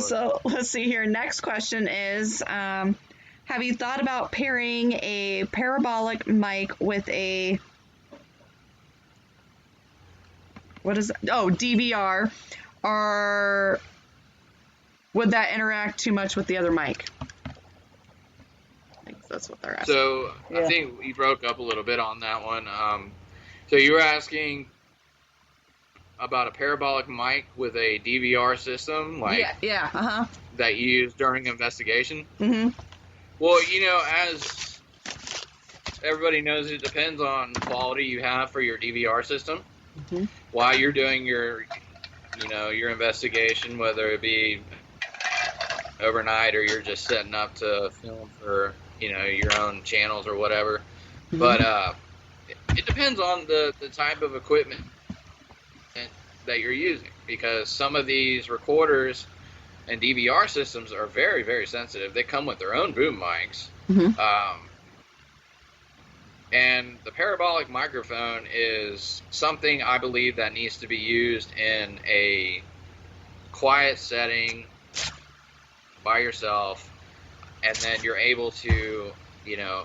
So let's see here. Next question is, have you thought about pairing a parabolic mic with a, what is it? Oh, DVR, or would that interact too much with the other mic? I think that's what they're asking. So I think we broke up a little bit on that one. So you were asking about a parabolic mic with a DVR system, like that you use during investigation. Well, you know, as everybody knows, it depends on the quality you have for your DVR system. While you're doing your investigation, whether it be overnight or you're just setting up to film for, you know, your own channels or whatever. But it depends on the type of equipment that you're using, because some of these recorders and DVR systems are very, very sensitive. They come with their own boom mics. And the parabolic microphone is something I believe that needs to be used in a quiet setting by yourself, and then you're able to, you know,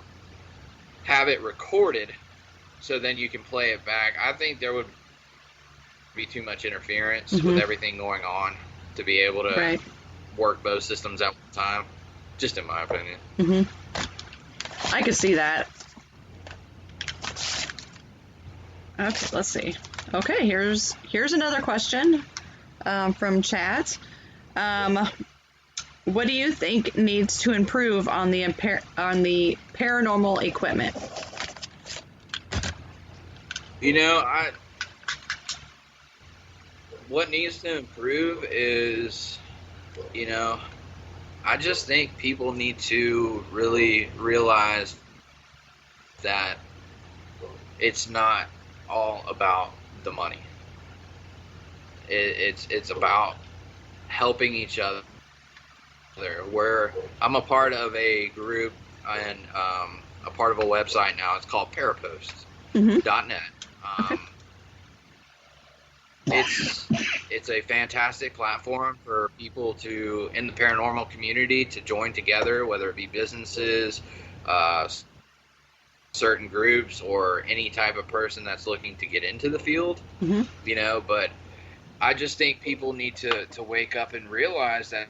have it recorded so then you can play it back. I think there would be too much interference with everything going on to be able to work both systems at one time, just in my opinion. I could see that. Okay, let's see. Okay, here's another question from chat. What do you think needs to improve on the paranormal equipment? You know, what needs to improve is, you know, I just think people need to really realize that it's not all about the money. It's about helping each other. Where I'm a part of a group and a part of a website now. It's called paraposts.net. It's a fantastic platform for people to, in the paranormal community, to join together, whether it be businesses, certain groups, or any type of person that's looking to get into the field. You know, but I just think people need to wake up and realize that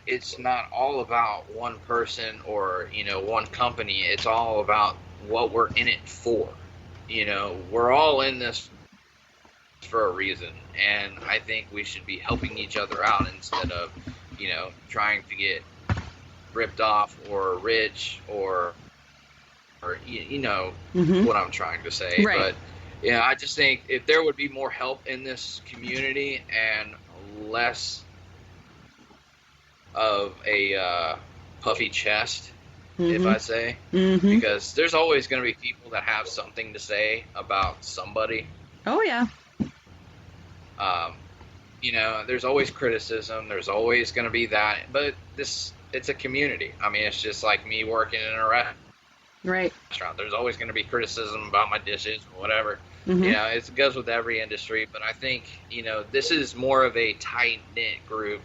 it's not all about one person or, you know, one company. It's all about what we're in it for. You know, we're all in this for a reason, and I think we should be helping each other out instead of, you know, trying to get ripped off or rich or you know what I'm trying to say. But yeah, I just think if there would be more help in this community and less of a puffy chest, if I say, because there's always going to be people that have something to say about somebody. Oh yeah. You know, there's always criticism. There's always going to be that, but it's a community. I mean, it's just like me working in a Right. restaurant. There's always going to be criticism about my dishes or whatever. Mm-hmm. You know, it goes with every industry, but I think, you know, this is more of a tight-knit group.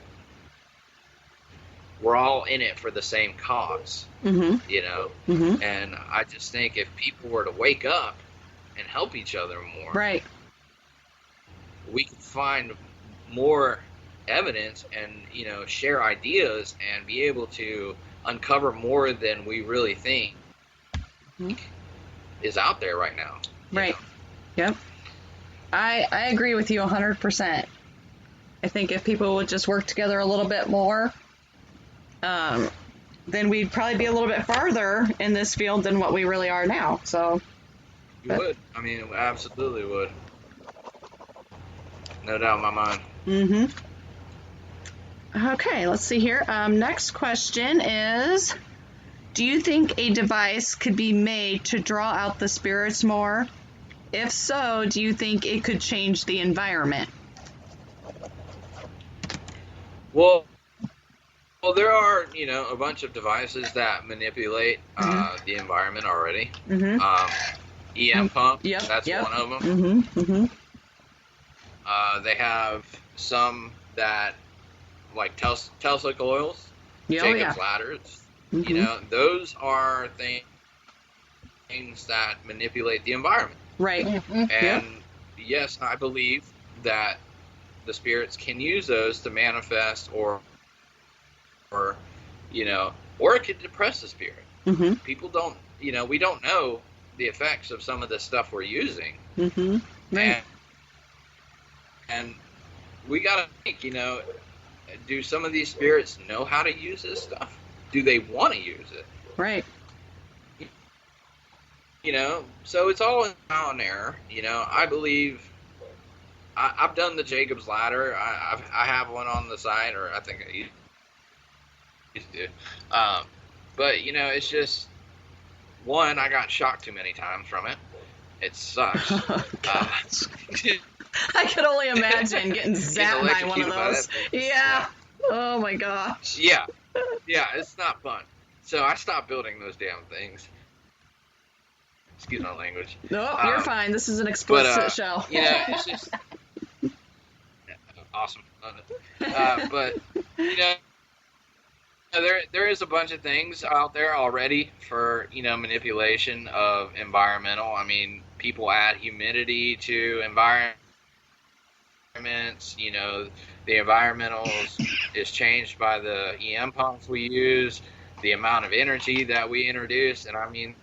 We're all in it for the same cause, Mm-hmm. you know, Mm-hmm. and I just think if people were to wake up and help each other more, Right. we could find more evidence and, you know, share ideas and be able to uncover more than we really think is out there right now. Right. know? Yep. I agree with you 100%. I think if people would just work together a little bit more, then we'd probably be a little bit farther in this field than what we really are now. So You would. I mean, absolutely would. No doubt in my mind. Mm-hmm. Okay, let's see here. Next question is, do you think a device could be made to draw out the spirits more? If so, do you think it could change the environment? Well, there are, you know, a bunch of devices that manipulate the environment already. Mm-hmm. EM pump, Yep, that's yep. one of them. Mm-hmm. Mm-hmm. They have some that, like Tesla coils, Yeah, Jacob's ladders. Mm-hmm. You know, those are things that manipulate the environment. Right. And yes, I believe that the spirits can use those to manifest or you know, or it could depress the spirit. Mm-hmm. People don't, you know, we don't know the effects of some of the stuff we're using. Mm-hmm. Right. And we got to think, you know, do some of these spirits know how to use this stuff? Do they want to use it? Right. You know, so it's all in trial and error. You know, I believe I've done the Jacob's ladder. I have one on the side, or I think I used to. But you know, it's just one. I got shocked too many times from it. It sucks. I could only imagine getting zapped by one of those. Yeah. Oh my gosh. Yeah, it's not fun. So I stopped building those damn things. Excuse my language. No, you're fine. This is an explicit show. You know, it's just awesome. Love it. But you know, there is a bunch of things out there already for, you know, manipulation of environmental. I mean, people add humidity to environments. You know, the environmental is changed by the EM pumps we use, the amount of energy that we introduce, and I mean,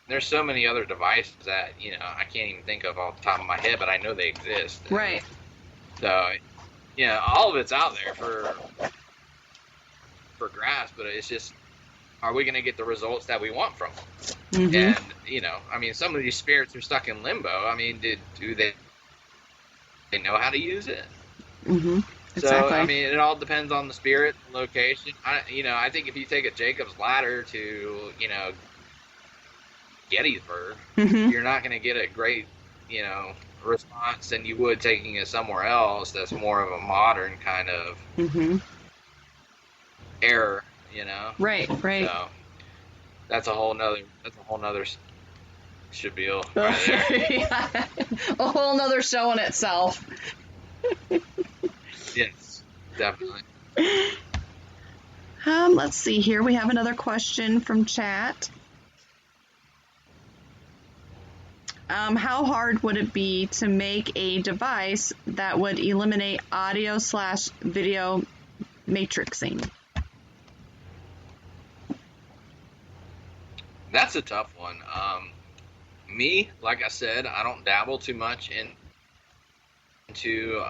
there's so many other devices that, you know, I can't even think of off the top of my head, but I know they exist. Right. So, you know, all of it's out there for grasp, but it's just, are we going to get the results that we want from them? Mm-hmm. And, you know, I mean, some of these spirits are stuck in limbo. I mean, do they know how to use it? Mm-hmm. So, Exactly. I mean, it all depends on the spirit, location. I think if you take a Jacob's ladder to, you know, Gettysburg, Mm-hmm. you're not going to get a great, you know, response than you would taking it somewhere else that's more of a modern kind of Mm-hmm. error, you know. Right. So that's a whole nother spiel right there. Yeah. A whole nother show in itself. Yes, definitely. Let's see here. We have another question from chat. How hard would it be to make a device that would eliminate audio/video matrixing? That's a tough one. Me, like I said, I don't dabble too much into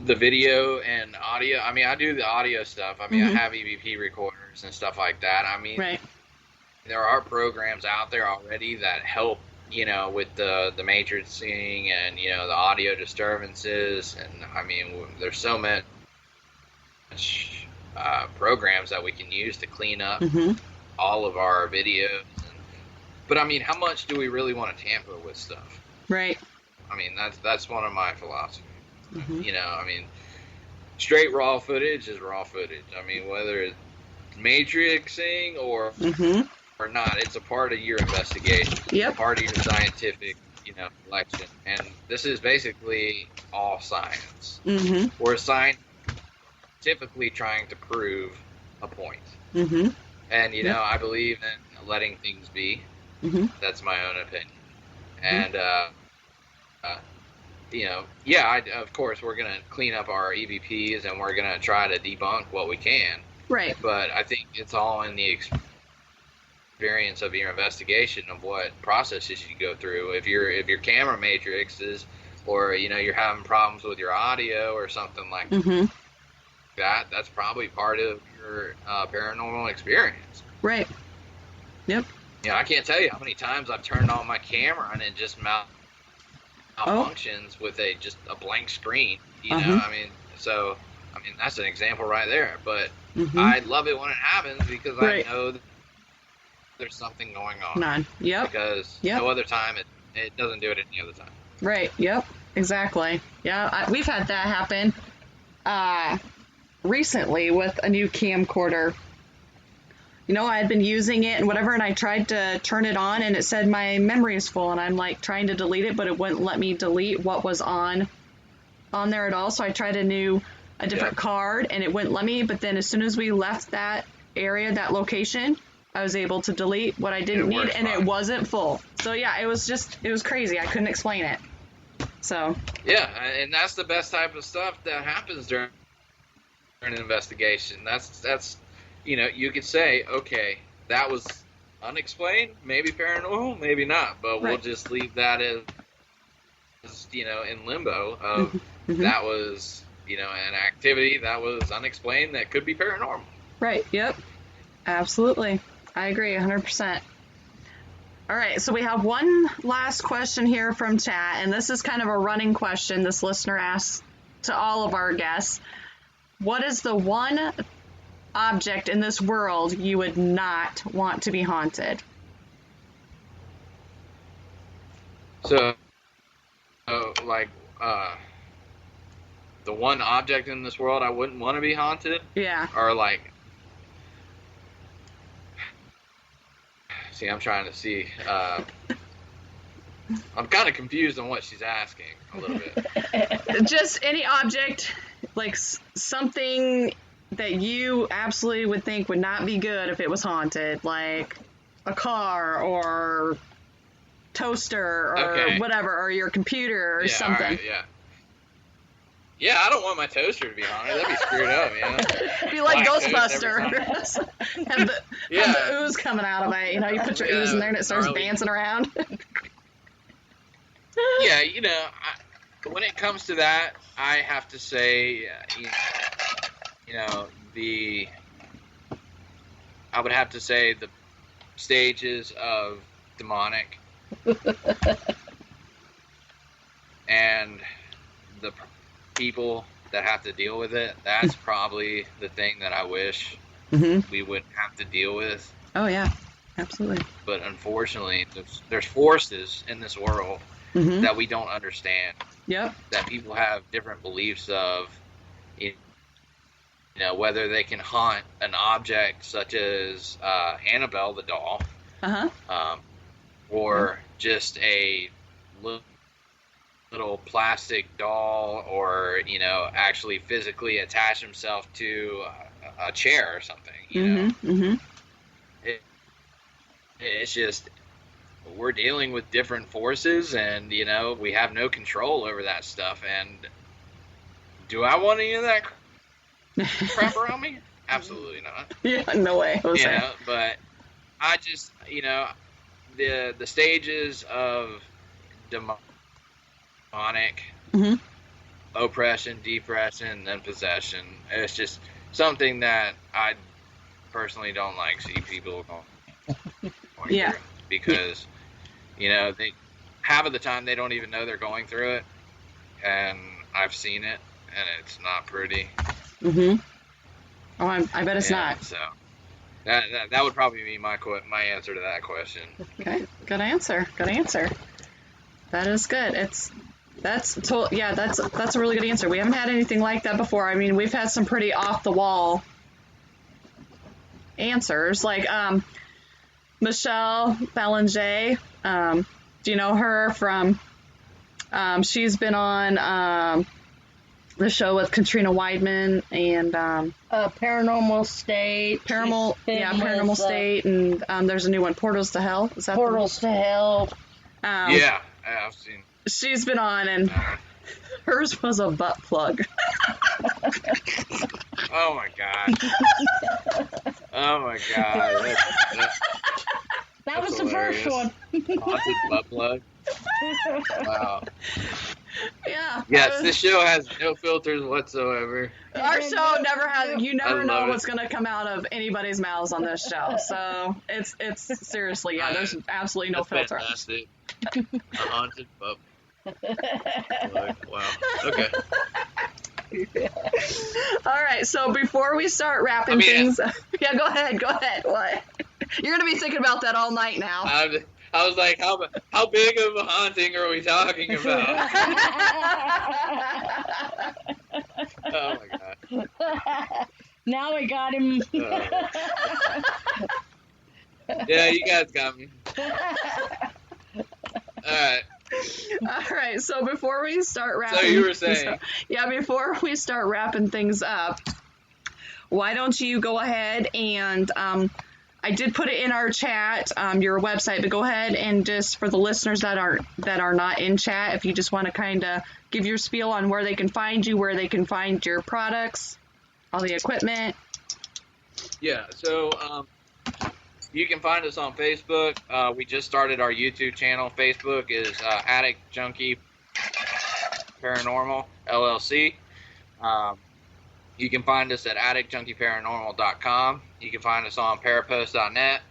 the video and audio. I mean, I do the audio stuff. I mean, Mhm. I have EVP recorders and stuff like that. I mean, Right. there are programs out there already that help, you know, with the matrixing and, you know, the audio disturbances. And I mean, there's so much programs that we can use to clean up Mm-hmm. all of our videos. But I mean, how much do we really want to tamper with stuff? Right. I mean, that's one of my philosophies. Mm-hmm. You know, I mean, straight raw footage is raw footage. I mean, whether matrixing or not. It's a part of your investigation. Yep. Part of your scientific, collection. And this is basically all science. We're scientifically trying to prove a point. And, I believe in letting things be. That's my own opinion. And, of course, we're going to clean up our EVPs and we're going to try to debunk what we can. Right. But I think it's all in the experience of your investigation of what processes you go through. If your camera matrixes, or you're having problems with your audio or something like that, that's probably part of your paranormal experience. Right. Yep. I can't tell you how many times I've turned on my camera and it just malfunctions with just a blank screen. So that's an example right there. But I love it when it happens because I know that there's something going on. Yep. Because no other time it doesn't do it any other time. Right. Yep. Exactly. Yeah. We've had that happen recently with a new camcorder. I had been using it and whatever, and I tried to turn it on and it said my memory is full, and I'm like trying to delete it, but it wouldn't let me delete what was on there at all. So I tried a different card and it wouldn't let me. But then as soon as we left that area, that location, I was able to delete what I didn't need, and it wasn't full. So yeah, it was crazy. I couldn't explain it. So yeah, and that's the best type of stuff that happens during an investigation. That's you could say, okay, that was unexplained, maybe paranormal, maybe not, but we'll just leave that as in limbo of that was an activity that was unexplained that could be paranormal. Right. Yep. Absolutely. I agree 100%. All right, so we have one last question here from chat, and this is kind of a running question this listener asks to all of our guests. What is the one object in this world you would not want to be haunted? So, the one object in this world I wouldn't want to be haunted? Yeah. Or see, I'm trying to see. I'm kind of confused on what she's asking a little bit. Just any object, like something that you absolutely would think would not be good if it was haunted, like a car or toaster or whatever, or your computer or something. All right, yeah, I don't want my toaster to be haunted. That'd be screwed up, Be like Ghostbusters. have the ooze coming out of it. You put your ooze in there and it starts dancing around. Yeah, when it comes to that, I have to say, I would have to say the stages of demonic and the people that have to deal with it. That's probably the thing that I wish we wouldn't have to deal with. Oh yeah, absolutely. But unfortunately, there's forces in this world that we don't understand. Yep. That people have different beliefs of, whether they can haunt an object such as Annabelle the doll, or just a little plastic doll, or actually physically attach himself to a chair or something. It's just, we're dealing with different forces, and we have no control over that stuff. And do I want any of that crap around me? Absolutely not. Yeah, no way, Jose. But I just, the stages of demonic oppression, depression, and possession. It's just something that I personally don't like see people going through, because they half of the time they don't even know they're going through it, and I've seen it, and it's not pretty. Oh, I bet it's not. So that would probably be my answer to that question. Okay, good answer. That is good. That's a really good answer. We haven't had anything like that before. I mean, we've had some pretty off the wall answers. Like Michelle Ballinger, do you know her from? She's been on the show with Katrina Weidman and Paranormal State. Paranormal State, and there's a new one, Portals to Hell. Is that Portals to Hell? Yeah, I've seen. She's been on, and hers was a butt plug. Oh my god! Oh my god! That was the first one. Haunted butt plug. Wow. Yeah. Yes, this show has no filters whatsoever. Our show never has. You never know what's it. going to come out of anybody's mouths on this show. So it's seriously, yeah. There's absolutely no filter. Fantastic. A haunted butt plug. Wow. Okay. All right. So before we start wrapping things, yeah, go ahead. What? You're going to be thinking about that all night now. I was like, how big of a haunting are we talking about? Oh my god. Now I got him. Yeah, you guys got me. Alright. Alright, so before we start wrapping... So you were saying... before we start wrapping things up, why don't you go ahead and... I did put it in our chat, your website, but go ahead and just for the listeners that are not in chat, if you just want to kind of give your spiel on where they can find you, where they can find your products, all the equipment. Yeah, so you can find us on Facebook. We just started our YouTube channel. Facebook is Addict Junky Paranormal LLC. You can find us at addictjunkyparanormal.com. You can find us on parapost.net.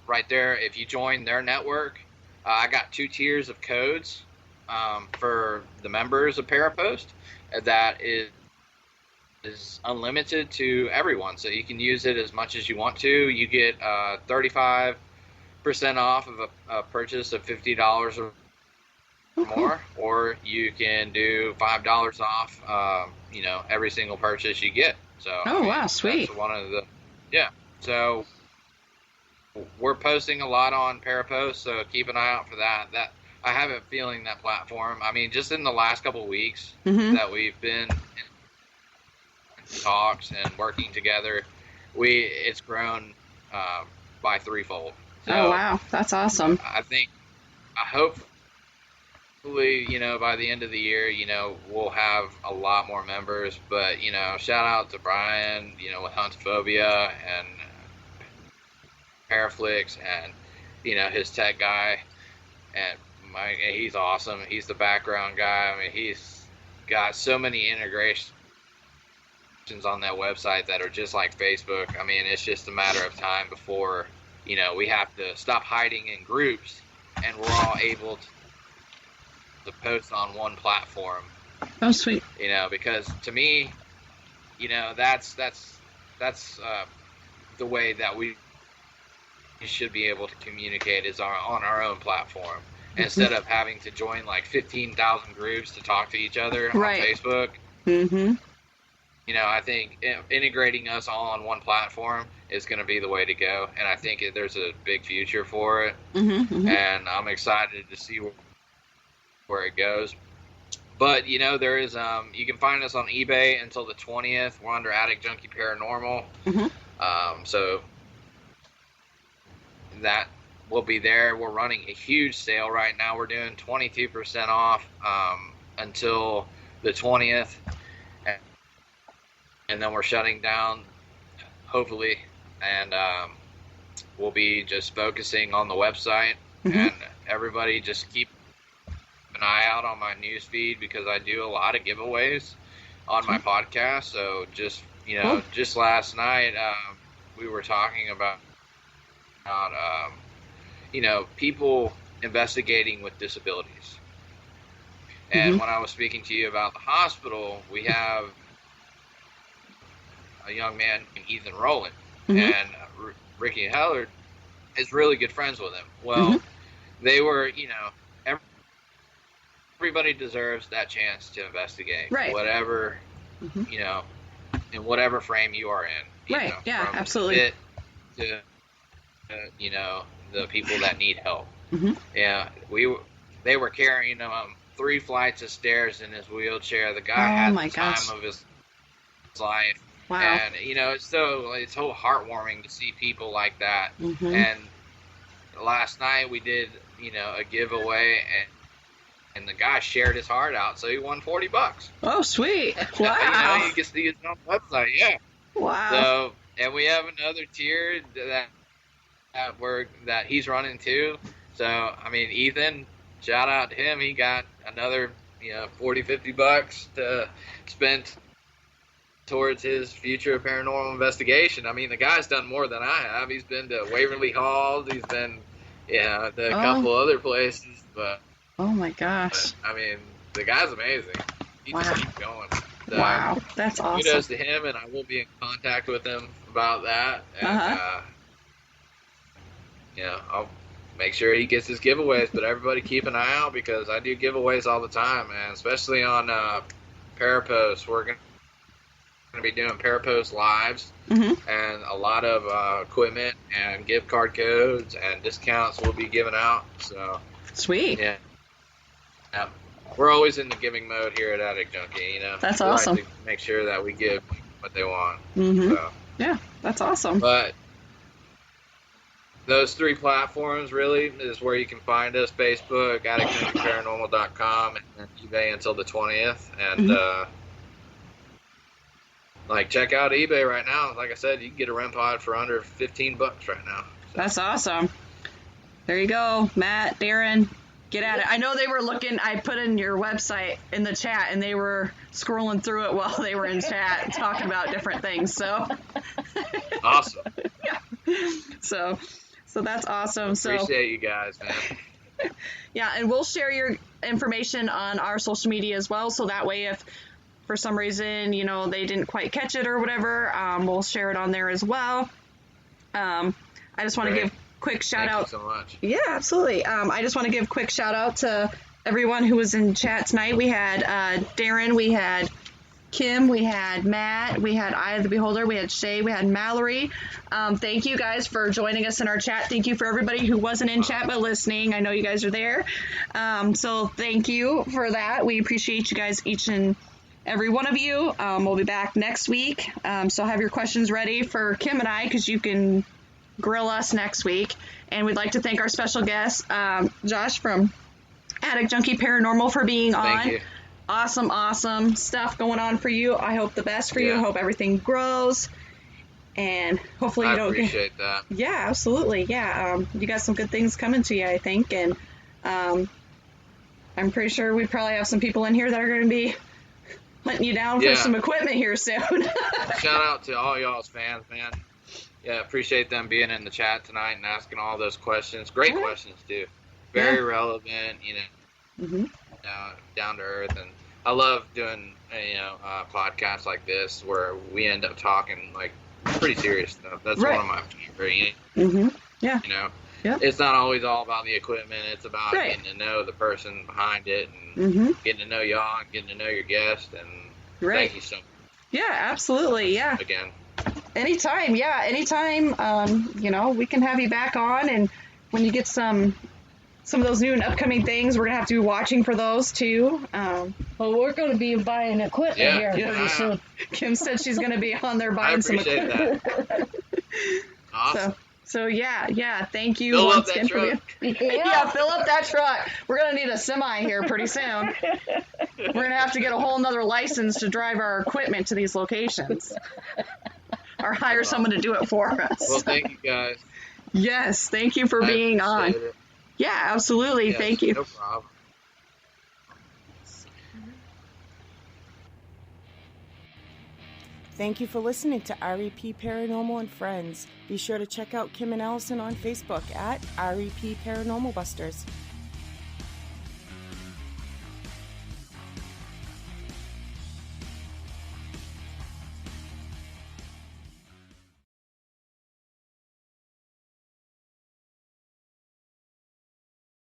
Right there, if you join their network, I got 2 tiers of codes for the members of Parapost. That is unlimited to everyone, so you can use it as much as you want to. You get 35% off of a purchase of $50 or more, or you can do $5 off, every single purchase you get. So wow, sweet. That's one of the So we're posting a lot on Parapost, so keep an eye out for that. That I have a feeling that platform. I mean, just in the last couple of weeks that we've been in talks and working together, it's grown by threefold. So oh wow, that's awesome. I hope. Hopefully, by the end of the year, we'll have a lot more members. But, shout out to Brian, with Huntophobia and Paraflix and, his tech guy. And he's awesome. He's the background guy. I mean, he's got so many integrations on that website that are just like Facebook. I mean, it's just a matter of time before, we have to stop hiding in groups and we're all able to post on one platform. Oh, sweet. Because to me, that's the way that we should be able to communicate is on our own platform instead of having to join like 15,000 groups to talk to each other on Facebook. Mm-hmm. I think integrating us all on one platform is going to be the way to go, and I think there's a big future for it. And I'm excited to see where it goes. But there is you can find us on eBay until the 20th. We're under Addict Junky Paranormal. So that will be there. We're running a huge sale right now. We're doing 22% off until the 20th, and then we're shutting down hopefully, and we'll be just focusing on the website. And everybody just keep an eye out on my news feed because I do a lot of giveaways on my podcast. So just just last night we were talking about people investigating with disabilities, and when I was speaking to you about the hospital, we have a young man named Ethan Rowland, and Ricky Hellard is really good friends with him. Well, they were everybody deserves that chance to investigate, whatever, in whatever frame you are in. Right. Yeah. from Absolutely. fit to the people that need help. Mm-hmm. Yeah, they were carrying him 3 flights of stairs in his wheelchair. The guy had the time of his life. Wow. And it's so heartwarming to see people like that. Mm-hmm. And last night we did a giveaway, and the guy shared his heart out, so he won $40. Oh, sweet! Wow. You can see his own website. Yeah. Wow. So, and we have another tier that he's running too. So, I mean, Ethan, shout out to him. He got another, $40-$50 to spend towards his future paranormal investigation. I mean, the guy's done more than I have. He's been to Waverly Halls. He's been, to a couple other places. But oh my gosh! But, I mean, the guy's amazing. He just keeps going. So, wow, that's awesome. Kudos to him, and I will be in contact with him about that. And, I'll make sure he gets his giveaways, but everybody keep an eye out because I do giveaways all the time, man, especially on Parapost. We're going to be doing Parapost lives, and a lot of equipment and gift card codes and discounts will be given out. So sweet. Yeah. We're always in the giving mode here at Attic Junky, That's we awesome. Like to make sure that we give what they want. So. Yeah, that's awesome. But those 3 platforms really is where you can find us: Facebook, atticjunkyparanormal.com, and eBay until the 20th. And check out eBay right now. Like I said, you can get a Rem Pod for under $15 right now. So. That's awesome. There you go, Matt, Darren. Get at it. I know they were looking. I put in your website in the chat, and they were scrolling through it while they were in chat talking about different things. So awesome. Yeah. So that's awesome. Appreciate you guys, man. Yeah, and we'll share your information on our social media as well. So that way, if for some reason they didn't quite catch it or whatever, we'll share it on there as well. I just want to give quick shout out. Thank you so much. Yeah, absolutely. I just want to give a quick shout out to everyone who was in chat tonight. We had Darren, we had Kim, we had Matt, we had Eye of the Beholder, we had Shay, we had Mallory. Thank you guys for joining us in our chat. Thank you for everybody who wasn't in chat but listening. I know you guys are there. So thank you for that. We appreciate you guys, each and every one of you. We'll be back next week. So have your questions ready for Kim and I, because you can grill us next week. And we'd like to thank our special guest, Josh from Attic Junky Paranormal, for being on. Thank you. Awesome stuff going on for you. I hope the best for you. I hope everything grows, and hopefully you don't appreciate that. Yeah, absolutely. Yeah, you got some good things coming to you, I think, and I'm pretty sure we probably have some people in here that are going to be hunting you down for some equipment here soon. Shout out to all y'all's fans, man. Yeah, appreciate them being in the chat tonight and asking all those questions. Great questions, too. Very relevant, down to earth. And I love doing, podcasts like this where we end up talking, pretty serious stuff. That's one of my favorite, it's not always all about the equipment. It's about getting to know the person behind it and getting to know y'all and getting to know your guest. And thank you so much. Yeah, absolutely. Yeah. Again. Anytime. Yeah. Anytime. We can have you back on. And when you get some of those new and upcoming things, we're going to have to be watching for those too. Well, we're going to be buying equipment here pretty soon. Kim said she's going to be on there buying some equipment. That. Awesome. So yeah, thank you fill once up again that truck. Yeah, fill up that truck. We're gonna need a semi here pretty soon. We're gonna have to get a whole nother license to drive our equipment to these locations, or hire someone to do it for us. Well, thank you guys. Yes, thank you for being on. It. Yeah, absolutely. Yes, thank you. No problem. Thank you for listening to REP Paranormal and Friends. Be sure to check out Kim and Allison on Facebook at REP Paranormal Busters.